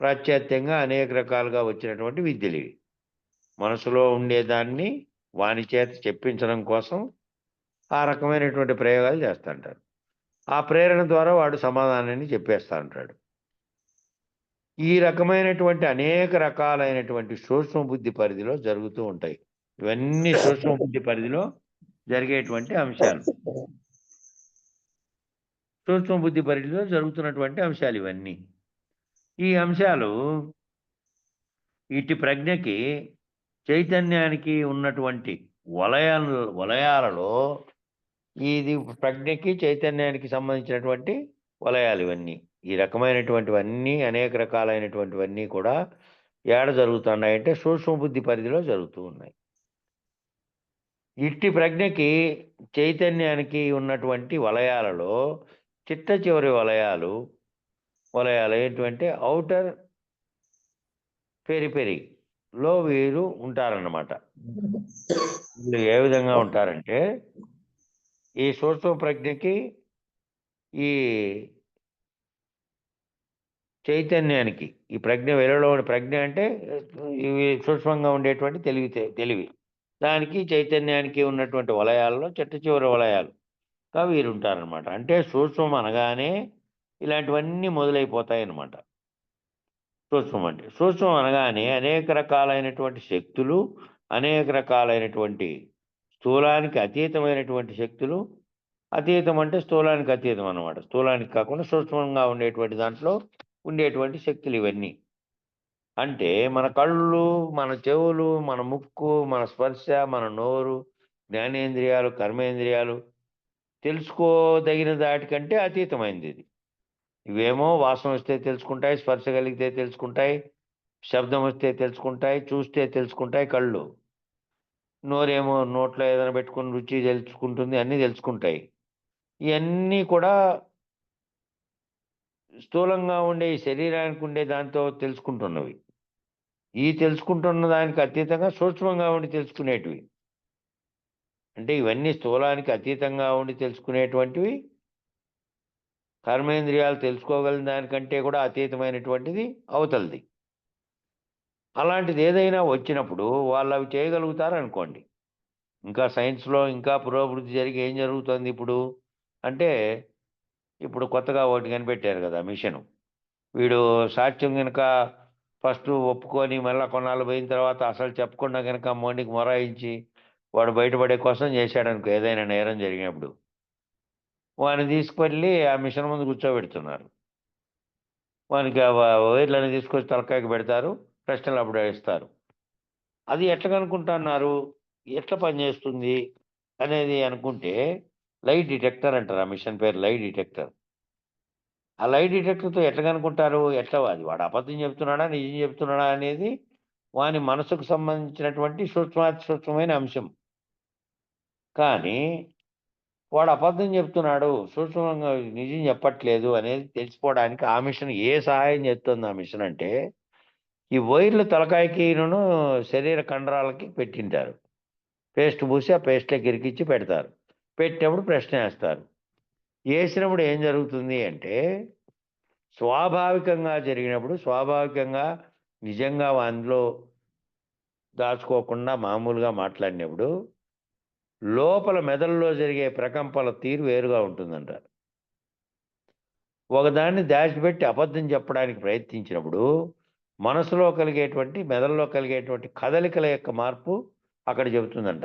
పాశ్చాత్యంగా అనేక రకాలుగా వచ్చినటువంటి విద్యలు ఇవి. మనసులో ఉండేదాన్ని వాని చేత చెప్పించడం కోసం ఆ రకమైనటువంటి ప్రయోగాలు చేస్తుంటారు. ఆ ప్రేరణ ద్వారా వాడు సమాధానాన్ని చెప్పేస్తూ ఉంటాడు. ఈ రకమైనటువంటి అనేక రకాలైనటువంటి సూక్ష్మ బుద్ధి పరిధిలో జరుగుతూ ఉంటాయి. ఇవన్నీ సూక్ష్మ బుద్ధి పరిధిలో జరిగేటువంటి అంశాలు. సూక్ష్మ బుద్ధి పరిధిలో జరుగుతున్నటువంటి అంశాలు ఇవన్నీ. ఈ అంశాలు ఇటు ప్రజ్ఞకి చైతన్యానికి ఉన్నటువంటి వలయాలలో ఇది ప్రజ్ఞకి చైతన్యానికి సంబంధించినటువంటి వలయాలు ఇవన్నీ. ఈ రకమైనటువంటివన్నీ అనేక రకాలైనటువంటివన్నీ కూడా ఏడ జరుగుతున్నాయంటే సూక్ష్మ బుద్ధి పరిధిలో జరుగుతూ ఉన్నాయి. ఇట్టి ప్రజ్ఞకి చైతన్యానికి ఉన్నటువంటి వలయాలలో చిట్ట చివరి వలయాలు ఏంటంటే ఔటర్ పెరిఫెరీలో వీరు ఉంటారన్నమాట. వీళ్ళు ఏ విధంగా ఉంటారంటే ఈ సూక్ష్మ ప్రజ్ఞకి ఈ చైతన్యానికి ఈ ప్రజ్ఞ వెలువలో ప్రజ్ఞ అంటే ఇవి సూక్ష్మంగా ఉండేటువంటి తెలివి దానికి చైతన్యానికి ఉన్నటువంటి వలయాల్లో చిట్ట చివరి వలయాలుగా వీరు ఉంటారనమాట. అంటే సూక్ష్మం అనగానే ఇలాంటివన్నీ మొదలైపోతాయి అన్నమాట. సూక్ష్మం అనగానే అనేక రకాలైనటువంటి శక్తులు, అనేక రకాలైనటువంటి స్థూలానికి అతీతమైనటువంటి శక్తులు. అతీతం అంటే స్థూలానికి అతీతం అన్నమాట. స్థూలానికి కాకుండా సూక్ష్మంగా ఉండేటువంటి దాంట్లో ఉండేటువంటి శక్తులు ఇవన్నీ. అంటే మన కళ్ళు, మన చెవులు, మన ముక్కు, మన స్పర్శ, మన నోరు, జ్ఞానేంద్రియాలు, కర్మేంద్రియాలు తెలుసుకోదగిన దాటికంటే అతీతమైంది ఇది. ఇవేమో వాసన వస్తే తెలుసుకుంటాయి, స్పర్శ కలిగితే తెలుసుకుంటాయి, శబ్దం వస్తే తెలుసుకుంటాయి, చూస్తే తెలుసుకుంటాయి కళ్ళు. నోరేమో నోట్లో ఏదైనా పెట్టుకుని రుచి తెలుసుకుంటుంది, అన్నీ తెలుసుకుంటాయి. ఇవన్నీ కూడా స్థూలంగా ఉండే ఈ శరీరానికి ఉండే దాంతో తెలుసుకుంటున్నవి. ఈ తెలుసుకుంటున్న దానికి అతీతంగా సూక్ష్మంగా ఉండి తెలుసుకునేటివి. అంటే ఇవన్నీ స్థూలానికి అతీతంగా ఉండి తెలుసుకునేటువంటివి. కర్మేంద్రియాలు తెలుసుకోగలిగిన దానికంటే కూడా అతీతమైనటువంటిది అవతలది. అలాంటిది ఏదైనా వచ్చినప్పుడు వాళ్ళు అవి చేయగలుగుతారు అనుకోండి. ఇంకా సైన్స్లో ఇంకా పురోభివృద్ధి జరిగి ఏం జరుగుతుంది ఇప్పుడు అంటే, ఇప్పుడు కొత్తగా ఒకటి కనిపెట్టారు కదా మిషను. వీడు సాక్ష్యం కనుక ఫస్ట్ ఒప్పుకొని మళ్ళీ కొన్నాళ్ళు పోయిన తర్వాత అసలు చెప్పకుండా కనుక మొండికి మొరాయించి వాడు బయటపడే కోసం చేశాడనుకో, ఏదైనా నేరం జరిగినప్పుడు వాడిని తీసుకువెళ్ళి ఆ మిషన్ ముందు కూర్చోబెడుతున్నారు. వానికి వైర్లని తీసుకొచ్చి తలకాయకి పెడతారు, ప్రశ్నలు అప్పుడు ఇస్తారు. అది ఎట్లా కనుక్కుంటున్నారు, ఎట్లా పనిచేస్తుంది అనేది అనుకుంటే లైట్ డిటెక్టర్ అంటారు. ఆ మిషన్ పేరు లైట్ డిటెక్టర్. ఆ లైట్ డిటెక్టర్తో ఎట్లా కనుక్కుంటారు, ఎట్లా అది వాడు అబద్ధం చెప్తున్నాడా నిజం చెప్తున్నాడా అనేది వాని మనసుకు సంబంధించినటువంటి సూక్ష్మమైన అంశం. కానీ వాడు అబద్ధం చెప్తున్నాడు, సూక్ష్మంగా నిజం చెప్పట్లేదు అనేది తెలుసుకోవడానికి ఆ మిషన్ ఏ సహాయం చేస్తుంది ఆ మిషన్ అంటే, ఈ వైర్లు తలకాయకిను శరీర కండరాలకి పెట్టింటారు. పేస్ట్ పూసి ఆ పేస్ట్లోకి ఇరికిచ్చి పెడతారు. పెట్టినప్పుడు ప్రశ్న వేస్తారు. వేసినప్పుడు ఏం జరుగుతుంది అంటే, స్వాభావికంగా జరిగినప్పుడు స్వాభావికంగా నిజంగా అందులో దాచుకోకుండా మామూలుగా మాట్లాడినప్పుడు లోపల మెదడులో జరిగే ప్రకంపనల తీరు వేరుగా ఉంటుందంట. ఒకదాన్ని దాచిపెట్టి అబద్ధం చెప్పడానికి ప్రయత్నించినప్పుడు మనసులో కలిగేటువంటి మెదడులో కలిగేటువంటి కదలికల యొక్క మార్పు అక్కడ చెబుతుందంట.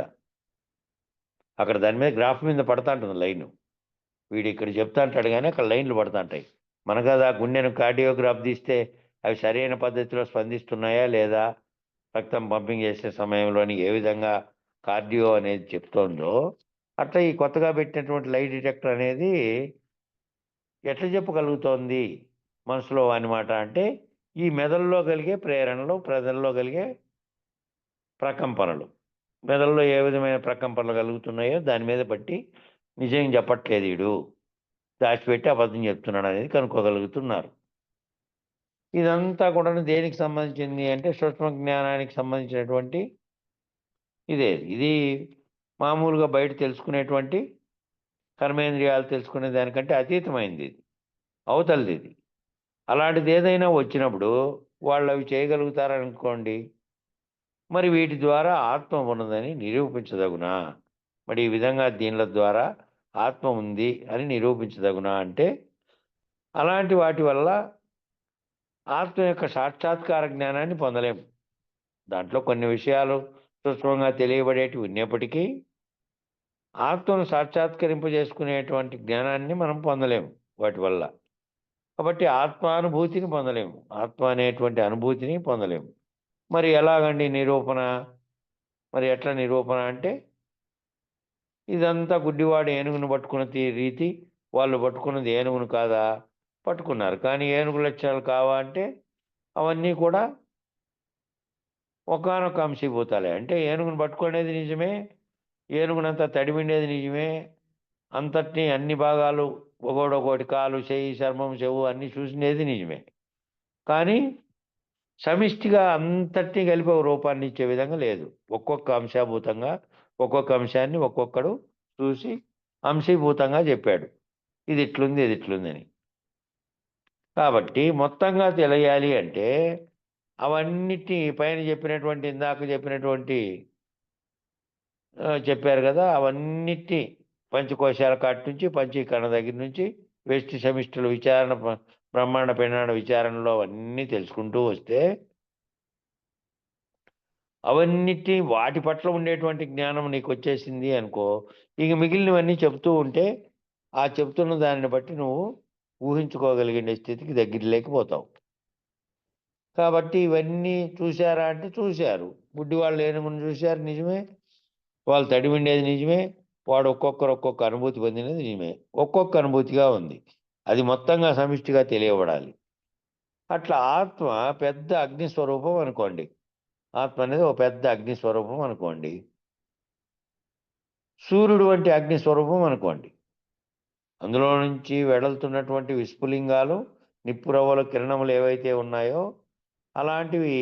అక్కడ దాని మీద గ్రాఫ్ మీద పడతా ఉంటుంది లైను. వీడు ఇక్కడ చెప్తా అంటాడు కానీ అక్కడ లైన్లు పడుతుంటాయి. మనకు అది ఆ గుండెను కార్డియోగ్రాఫ్ తీస్తే అవి సరైన పద్ధతిలో స్పందిస్తున్నాయా లేదా, రక్తం పంపింగ్ చేసే సమయంలోని ఏ విధంగా కార్డియో అనేది చెప్తోందో, అట్లా ఈ కొత్తగా పెట్టినటువంటి లై డిటెక్టర్ అనేది ఎట్లా చెప్పగలుగుతోంది మనసులో అనమాట. అంటే ఈ మెదడులో కలిగే ప్రేరణలు, ప్రజల్లో కలిగే ప్రకంపనలు, మెదడులో ఏ విధమైన ప్రకంపనలు కలుగుతున్నాయో దాని మీద బట్టి నిజం చెప్పట్లేదు వీడు, దాచిపెట్టి అబద్ధం చెప్తున్నాడు అనేది కనుక్కోగలుగుతున్నారు. ఇదంతా కూడా దేనికి సంబంధించింది అంటే సూక్ష్మ జ్ఞానానికి సంబంధించినటువంటి ఇది మామూలుగా బయట తెలుసుకునేటువంటి కర్మేంద్రియాలు తెలుసుకునే దానికంటే అతీతమైంది, ఇది అవతలది. ఇది అలాంటిది ఏదైనా వచ్చినప్పుడు వాళ్ళు అవి చేయగలుగుతారనుకోండి, మరి వీటి ద్వారా ఆత్మ ఉన్నదని నిరూపించదగునా? మరి ఈ విధంగా దీనిల ద్వారా ఆత్మ ఉంది అని నిరూపించదగునా అంటే, అలాంటి వాటి వల్ల ఆత్మ యొక్క సాక్షాత్కార జ్ఞానాన్ని పొందలేము. దాంట్లో కొన్ని విషయాలు సూక్ష్మంగా తెలియబడేటివి ఉన్నప్పటికీ ఆత్మను సాక్షాత్కరింపజేసుకునేటువంటి జ్ఞానాన్ని మనం పొందలేము వాటి వల్ల. కాబట్టి ఆత్మానుభూతిని పొందలేము, ఆత్మ అనేటువంటి అనుభూతిని పొందలేము. మరి ఎలాగండి నిరూపణ? మరి ఎట్లా నిరూపణ అంటే, ఇదంతా గుడ్డివాడు ఏనుగును పట్టుకున్న రీతి, వాళ్ళు పట్టుకున్నది ఏనుగును కాదా? పట్టుకున్నారు, కానీ ఏనుగు లక్షణాలు కావా అంటే అవన్నీ కూడా ఒకానొక అంశీభూతాలే. అంటే ఏనుగును పట్టుకునేది నిజమే, ఏనుగునంతా తడిమిండేది నిజమే, అంతటినీ అన్ని భాగాలు ఒకటి కాలు, చెయ్యి, చర్మం, చెవు అన్నీ చూసినది నిజమే. కానీ సమిష్టిగా అంతటినీ కలిపి ఒక రూపాన్ని ఇచ్చే విధంగా లేదు. ఒక్కొక్క అంశాభూతంగా ఒక్కొక్క అంశాన్ని ఒక్కొక్కడు చూసి అంశీభూతంగా చెప్పాడు, ఇది ఇట్లుంది, ఇది ఇట్లుందని. కాబట్టి మొత్తంగా తెలియాలి అంటే అవన్నిటినీ పైన చెప్పినటువంటి, ఇందాక చెప్పినటువంటి చెప్పారు కదా, అవన్నిటినీ పంచకోశాల కాటి నుంచి, పంచీకరణ దగ్గర నుంచి, వెష్టి సమిష్టిల విచారణ, బ్రహ్మాండ పరిణామ విచారణలో అవన్నీ తెలుసుకుంటూ వస్తే అవన్నిటినీ వాటి పట్ల ఉండేటువంటి జ్ఞానం నీకు వచ్చేసింది అనుకో, ఇక మిగిలినవన్నీ చెప్తూ ఉంటే ఆ చెప్తున్న దానిని బట్టి నువ్వు ఊహించుకోగలిగే స్థితికి దగ్గర లేకపోతావు. కాబట్టి ఇవన్నీ చూశారా అంటే చూశారు, గుడ్డి వాళ్ళు ఏనుగును చూశారు నిజమే, వాళ్ళు తడిమిండేది నిజమే, వాడు ఒక్కొక్కరు ఒక్కొక్క అనుభూతి పొందినది నిజమే, ఒక్కొక్క అనుభూతిగా ఉంది, అది మొత్తంగా సమిష్టిగా తెలియబడాలి. అట్లా ఆత్మ పెద్ద అగ్నిస్వరూపం అనుకోండి, ఆత్మ అనేది ఒక పెద్ద అగ్నిస్వరూపం అనుకోండి, సూర్యుడు వంటి అగ్నిస్వరూపం అనుకోండి. అందులో నుంచి వెడలుతున్నటువంటి విస్ఫులింగాలు, నిప్పురవ్వల కిరణములు ఏవైతే ఉన్నాయో అలాంటివి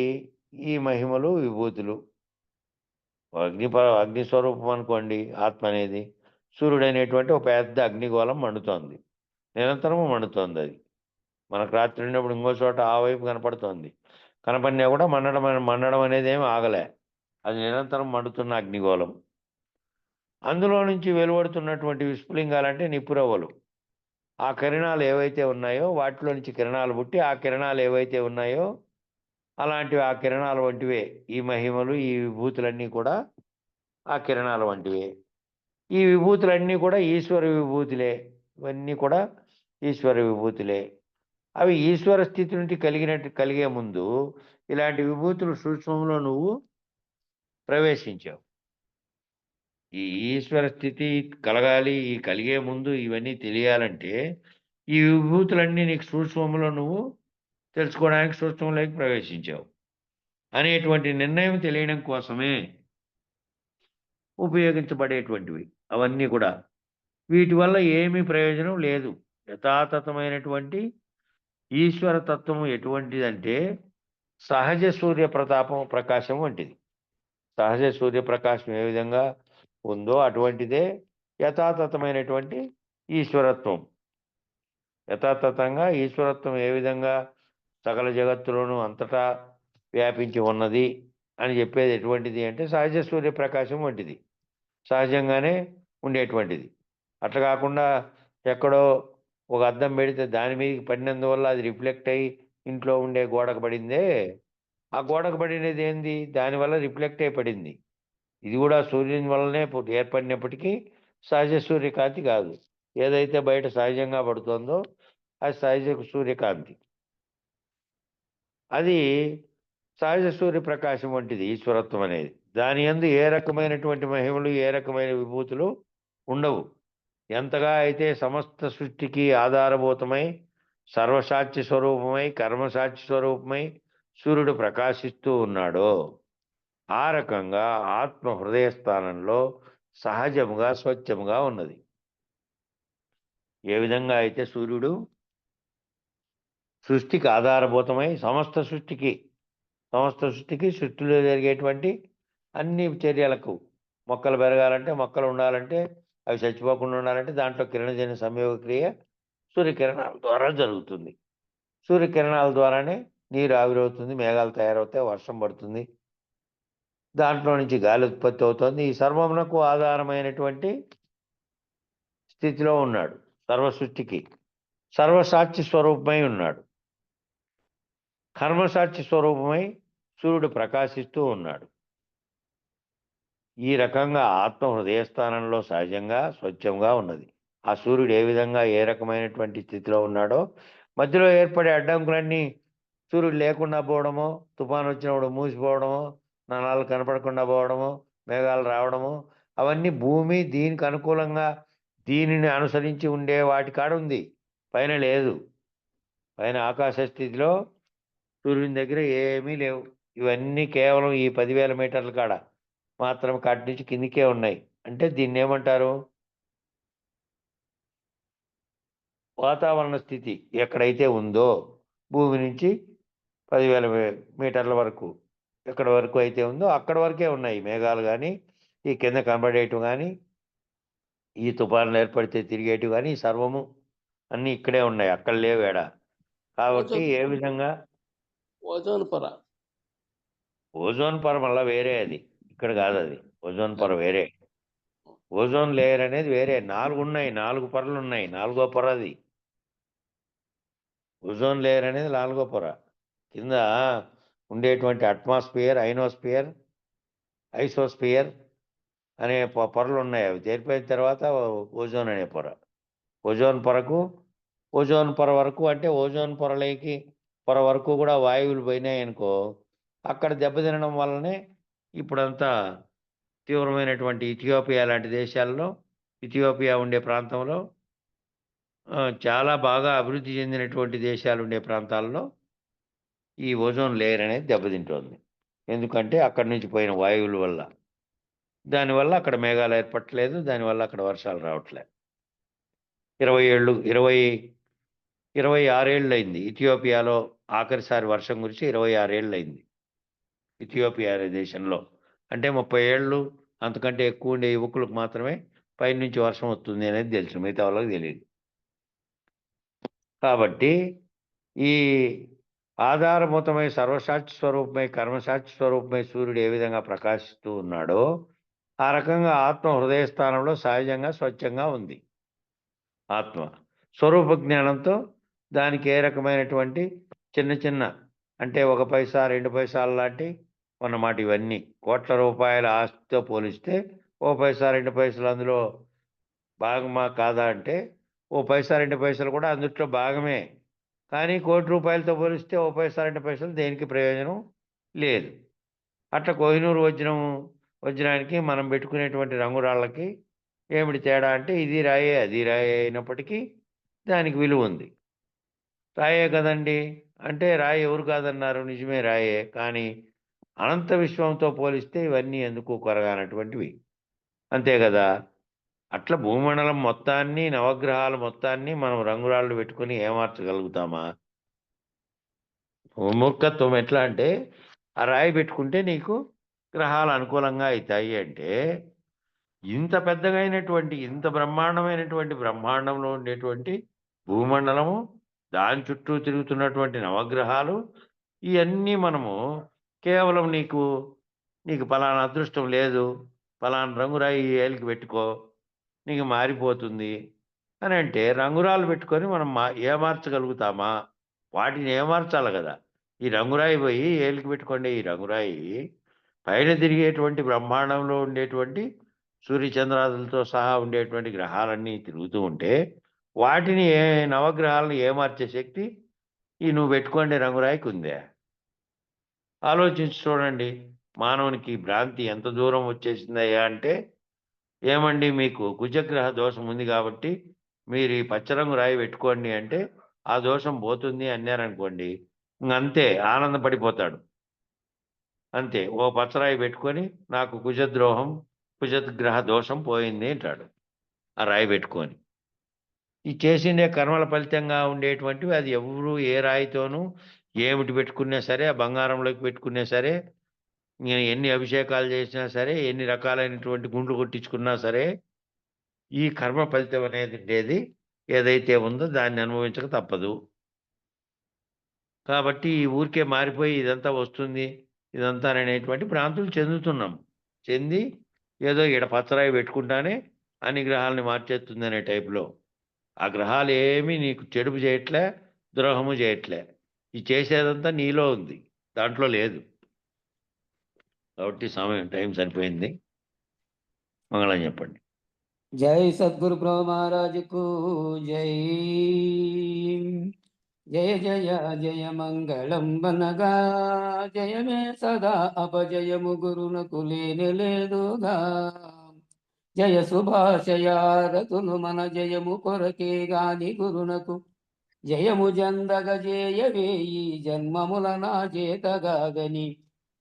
ఈ మహిమలు, విభూతులు. అగ్నిస్వరూపం అనుకోండి ఆత్మ అనేది. సూర్యుడు అనేటువంటి ఒక పెద్ద అగ్నిగోళం మండుతోంది, నిరంతరము మండుతోంది. అది మనకు రాత్రి ఉన్నప్పుడు ఇంకో చోట ఆ వైపు కనపడుతోంది, కనపడినా కూడా మండడం అనేది ఏమి ఆగలే, అది నిరంతరం మండుతున్న అగ్నిగోళం. అందులో నుంచి వెలువడుతున్నటువంటి విస్ఫులింగాలంటే నిప్పురవ్వలు. ఆ కిరణాలు ఏవైతే ఉన్నాయో వాటిలో నుంచి కిరణాలు పుట్టి, ఆ కిరణాలు ఏవైతే ఉన్నాయో అలాంటివి ఆ కిరణాల వంటివే ఈ మహిమలు, ఈ విభూతులన్నీ కూడా ఆ కిరణాల వంటివే. ఈ విభూతులన్నీ కూడా ఈశ్వర విభూతులే, ఇవన్నీ కూడా ఈశ్వర విభూతులే. అవి ఈశ్వర స్థితి నుండి కలిగే ముందు ఇలాంటి విభూతులు సూక్ష్మంలో నువ్వు ప్రవేశించావు. ఈ ఈశ్వర స్థితి కలగాలి, ఈ కలిగే ముందు ఇవన్నీ తెలియాలంటే ఈ విభూతులన్నీ నీకు సూక్ష్మంలో నువ్వు తెలుసుకోవడానికి సూక్ష్మంలోకి ప్రవేశించావు అనేటువంటి నిర్ణయం తెలియడం కోసమే ఉపయోగించబడేటువంటివి అవన్నీ కూడా. వీటి వల్ల ఏమీ ప్రయోజనం లేదు. యథాతథమైనటువంటి ఈశ్వర తత్వము ఎటువంటిదంటే సహజ సూర్య ప్రకాశం వంటిది. సహజ సూర్యప్రకాశం ఏ విధంగా ఉందో అటువంటిదే యథాతథమైనటువంటి ఈశ్వరత్వం. యథాతథంగా ఈశ్వరత్వం ఏ విధంగా సకల జగత్తులోనూ అంతటా వ్యాపించి ఉన్నది అని చెప్పేది ఎటువంటిది అంటే సహజ సూర్యప్రకాశం వంటిది, సహజంగానే ఉండేటువంటిది. అట్లా కాకుండా ఎక్కడో ఒక అద్దం పెడితే దాని మీదకి పడినందువల్ల అది రిఫ్లెక్ట్ అయ్యి ఇంట్లో ఉండే గోడకు పడిందే, ఆ గోడకు పడినది ఏంది, దానివల్ల రిఫ్లెక్ట్ అయి పడింది. ఇది కూడా సూర్యుని వల్లనే ఏర్పడినప్పటికీ సహజ సూర్యకాంతి కాదు. ఏదైతే బయట సహజంగా పడుతుందో అది సహజ సూర్యకాంతి. అది సహజ సూర్యప్రకాశం వంటిది ఈశ్వరత్వం అనేది. దాని యందు ఏ రకమైనటువంటి మహిమలు, ఏ రకమైన విభూతులు ఉండవు. ఎంతగా అయితే సమస్త సృష్టికి ఆధారభూతమై, సర్వసాక్షి స్వరూపమై, కర్మసాక్షి స్వరూపమై సూర్యుడు ప్రకాశిస్తూ ఉన్నాడో, ఆ రకంగా ఆత్మ హృదయ స్థానంలో సహజముగా స్వచ్ఛముగా ఉన్నది. ఏ విధంగా అయితే సూర్యుడు సృష్టికి ఆధారభూతమై సమస్త సృష్టికి సృష్టిలో జరిగేటువంటి అన్ని చర్యలకు, మొక్కలు పెరగాలంటే, మొక్కలు ఉండాలంటే, అవి చచ్చిపోకుండా ఉండాలంటే దాంట్లో కిరణజన్య సంయోగ క్రియ సూర్యకిరణాల ద్వారా జరుగుతుంది. సూర్యకిరణాల ద్వారానే నీరు ఆవిరవుతుంది, మేఘాలు తయారవుతాయి, వర్షం పడుతుంది, దాంట్లో నుంచి గాలి ఉత్పత్తి అవుతుంది. ఈ సర్వమునకు ఆధారమైనటువంటి స్థితిలో ఉన్నాడు. సర్వసృష్టికి సర్వసాక్షి స్వరూపమై ఉన్నాడు. కర్మసాక్షి స్వరూపమై సూర్యుడు ప్రకాశిస్తూ ఉన్నాడు. ఈ రకంగా ఆత్మ హృదయస్థానంలో సహజంగా స్వచ్ఛంగా ఉన్నది. ఆ సూర్యుడు ఏ విధంగా ఏ రకమైనటువంటి స్థితిలో ఉన్నాడో, మధ్యలో ఏర్పడే అడ్డంకులన్నీ సూర్యుడు లేకుండా పోవడమో, తుఫాను వచ్చినప్పుడు మూసిపోవడమో, నలాలు కనపడకుండా పోవడమో, మేఘాలు రావడమో, అవన్నీ భూమి దీనికి అనుకూలంగా దీనిని అనుసరించి ఉండే వాటి కాడ ఉంది, పైన లేదు. పైన ఆకాశ స్థితిలో సూర్యుని దగ్గర ఏమీ లేవు. ఇవన్నీ కేవలం ఈ 10,000 మీటర్ల కాడ మాత్రం కాటి నుంచి కిందికే ఉన్నాయి. అంటే దీన్ని ఏమంటారు? వాతావరణ స్థితి ఎక్కడైతే ఉందో భూమి నుంచి 10,000 మీటర్ల వరకు, ఎక్కడ వరకు అయితే ఉందో అక్కడ వరకే ఉన్నాయి మేఘాలు కానీ, ఈ కింద కనబడేటివి కానీ, ఈ తుఫాన్లు ఏర్పడితే తిరిగేటివి కానీ, ఈ సర్వము అన్నీ ఇక్కడే ఉన్నాయి, అక్కడ లేవు ఏడ. కాబట్టి ఏ విధంగా ఓజోన్ పొర ఓజోన్ పొర మళ్ళీ వేరే, అది ఇక్కడ కాదు. అది ఓజోన్ పొర వేరే. ఓజోన్ లేయర్ అనేది వేరే. 4 ఉన్నాయి, 4 పొరలు ఉన్నాయి. 4వ పొర అది. ఓజోన్ లేయర్ అనేది 4వ పొర. కింద ఉండేటువంటి అట్మాస్ఫియర్, ఐనోస్ఫియర్, ఐసోస్ఫియర్ అనే పొరలు ఉన్నాయి. అవి చేరిపోయిన తర్వాత ఓజోన్ అనే పొర. ఓజోన్ పొర వరకు అంటే ఓజోన్ పొర వరకు కూడా వాయువులు పోయినాయి అనుకో, అక్కడ దెబ్బతినడం వల్లనే ఇప్పుడంతా తీవ్రమైనటువంటి ఇథియోపియా లాంటి దేశాల్లో, ఇథియోపియా ఉండే ప్రాంతంలో, చాలా బాగా అభివృద్ధి చెందినటువంటి దేశాలు ఉండే ప్రాంతాల్లో ఈ ఓజోన్ లేయర్ అనేది దెబ్బతింటోంది. ఎందుకంటే అక్కడి నుంచి పోయిన వాయువుల వల్ల. దానివల్ల అక్కడ మేఘాలు ఏర్పడట్లేదు, దానివల్ల అక్కడ వర్షాలు రావట్లేదు. 26 ఏళ్ళు అయింది ఇథియోపియాలో ఆఖరిసారి వర్షం గురించి. 26 ఏళ్ళు అయింది ఇథియోపియా అనే దేశంలో. అంటే 30 ఏళ్ళు అంతకంటే ఎక్కువ ఉండే యువకులకు మాత్రమే పైనుంచి వర్షం వస్తుంది అనేది తెలుసు, మిగతా వాళ్ళకి తెలియదు. కాబట్టి ఈ ఆధారభూతమై సర్వసాక్షి స్వరూపమై, కర్మసాక్షి స్వరూపమై సూర్యుడు ఏ విధంగా ప్రకాశిస్తూ ఉన్నాడో, ఆ రకంగా ఆత్మ హృదయ స్థానంలో సహజంగా స్వచ్ఛంగా ఉంది. ఆత్మ స్వరూప జ్ఞానంతో దానికి ఏ రకమైనటువంటి చిన్న అంటే 1 పైసా 2 పైసాలు లాంటి అన్నమాట. ఇవన్నీ కోట్ల రూపాయల ఆస్తితో పోలిస్తే 1 పైసా 2 పైసలు అందులో భాగమా కాదా అంటే 1 పైసా 2 పైసలు కూడా అందుట్లో భాగమే. కానీ 1 కోటి రూపాయలతో పోలిస్తే 1 పైసా 2 పైసలు దేనికి ప్రయోజనం లేదు. అట్లా కోహినూరు వజ్రానికి మనం పెట్టుకునేటువంటి రంగురాళ్ళకి ఏమిటి తేడా అంటే, ఇది రాయే అది రాయే అయినప్పటికీ దానికి విలువ ఉంది. రాయే కదండి అంటే, రాయి ఎవరు కాదన్నారు? నిజమే రాయే. కానీ అనంత విశ్వంతో పోలిస్తే ఇవన్నీ ఎందుకు కొరగానటువంటివి, అంతే కదా. అట్లా భూమండలం మొత్తాన్ని, నవగ్రహాల మొత్తాన్ని మనం రంగురాళ్ళు పెట్టుకుని ఏమార్చగలుగుతామా? మూర్ఖత్వం. ఎట్లా అంటే, ఆ రాయి పెట్టుకుంటే నీకు గ్రహాలు అనుకూలంగా అవుతాయి అంటే, ఇంత పెద్దగా అయినటువంటి, ఇంత బ్రహ్మాండమైనటువంటి బ్రహ్మాండంలో ఉండేటువంటి భూమండలము, దాని చుట్టూ తిరుగుతున్నటువంటి నవగ్రహాలు, ఇవన్నీ మనము కేవలం నీకు ఫలానా అదృష్టం లేదు, ఫలానా రంగురాయి ఏలికి పెట్టుకో నీకు మారిపోతుంది అని అంటే, రంగురాలు పెట్టుకొని మనం ఏమార్చగలుగుతామా? వాటిని ఏమార్చాలి కదా. ఈ రంగురాయి పోయి ఏలికి పెట్టుకోండి, ఈ రంగురాయి పైన తిరిగేటువంటి బ్రహ్మాండంలో ఉండేటువంటి సూర్యచంద్రాదులతో సహా ఉండేటువంటి గ్రహాలన్నీ తిరుగుతూ ఉంటే వాటిని నవగ్రహాలను ఏమార్చే శక్తి ఈ నువ్వు పెట్టుకోండి రంగురాయికి ఉందే. ఆలోచించి చూడండి, మానవునికి భ్రాంతి ఎంత దూరం వచ్చేసిందయ్యా అంటే, ఏమండి మీకు కుజగ్రహ దోషం ఉంది కాబట్టి మీరు ఈ పచ్చరంగు రాయి పెట్టుకోండి అంటే ఆ దోషం పోతుంది అన్నారనుకోండి, అంతే ఆనందపడిపోతాడు. అంతే, ఓ పచ్చరాయి పెట్టుకొని నాకు కుజగ్రహ దోషం పోయింది అంటాడు ఆ రాయి పెట్టుకొని. ఈ చేసిండే కర్మల ఫలితంగా ఉండేటువంటివి అది ఎవరు ఏ రాయితోనూ ఏమిటి పెట్టుకున్నా సరే, ఆ బంగారంలోకి పెట్టుకున్నా సరే, ఎన్ని అభిషేకాలు చేసినా సరే, ఎన్ని రకాలైనటువంటి గుండ్లు కొట్టించుకున్నా సరే, ఈ కర్మ ఫలితం అనేది ఉండేది ఏదైతే ఉందో దాన్ని అనుభవించక తప్పదు. కాబట్టి ఈ ఊరికే మారిపోయి ఇదంతా వస్తుంది ఇదంతా అనేటువంటి భ్రాంతులు చెందుతున్నాం. చెంది ఏదో ఈడ పచ్చరాయి పెట్టుకుంటానే అన్ని గ్రహాలని మార్చేస్తుంది అనే టైపులో. ఆ గ్రహాలు ఏమీ నీకు చెడుపు చేయట్లే, ద్రోహము చేయట్లే. ఈ చేసేదంతా నీలో ఉంది, దాంట్లో లేదు. కాబట్టి సమయం టైం సరిపోయింది. మంగళం చెప్పండి. జై సద్గురు బ్రహ్మ మహారాజుకు జై. జయ జయ జయ మంగళం వనగా జయమే సదా అపజయము గురునకు లేని లేదుగా. జయ శుభాశయారతులు మన జయము కొరకే గాని గురునకు జయము జందగ జేయవే ఈ జన్మముల నా చేతగాగని.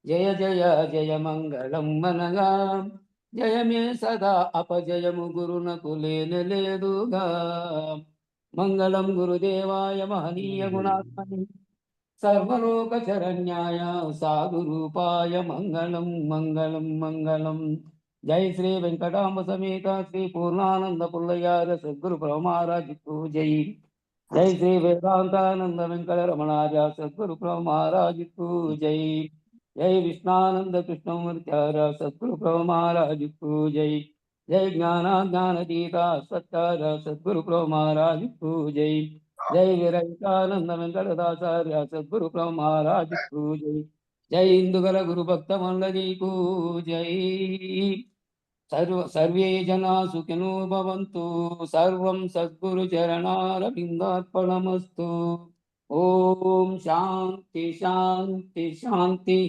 జయ జయ జయ మంగళం మనగా జయమే సదా అపజయము గురునకు లేని లేదుగా. మంగళం గురుదేవాయ మహనీయ గుణాత్మని సర్వలోక శరణ్యాయ సాధు రూపాయ మంగళం మంగళం మంగళం. జై శ్రీ వెంకటాంబ సమేత శ్రీ పూర్ణానంద పుల్లయార సద్గురు బ్రహ్మరాజుకు జై. జై శ్రీ వేదాంతానంద వెంకట రమణాజ సద్గురు బ్రహ్మరాజుకు జై. జై విష్ణానంద కృష్ణమూర్త్యార సద్గురు బ్రహ్మరాజుకు జై. జై జ్ఞానాజ్ఞానతీత సత్యార సద్గురు బ్రహ్మరాజుకు జై. జై విరహితానంద వెంకటదాచార్య సద్గురు బ్రహ్మరాజుకు జై. జై ఇందుగల గురు భక్త మండలీకు జై. సర్వే జనా సుఖినో భవంతు. సర్వం సద్గురు చరణారవిందార్పణమస్తు. ఓం శాంతి శాంతి శాంతి.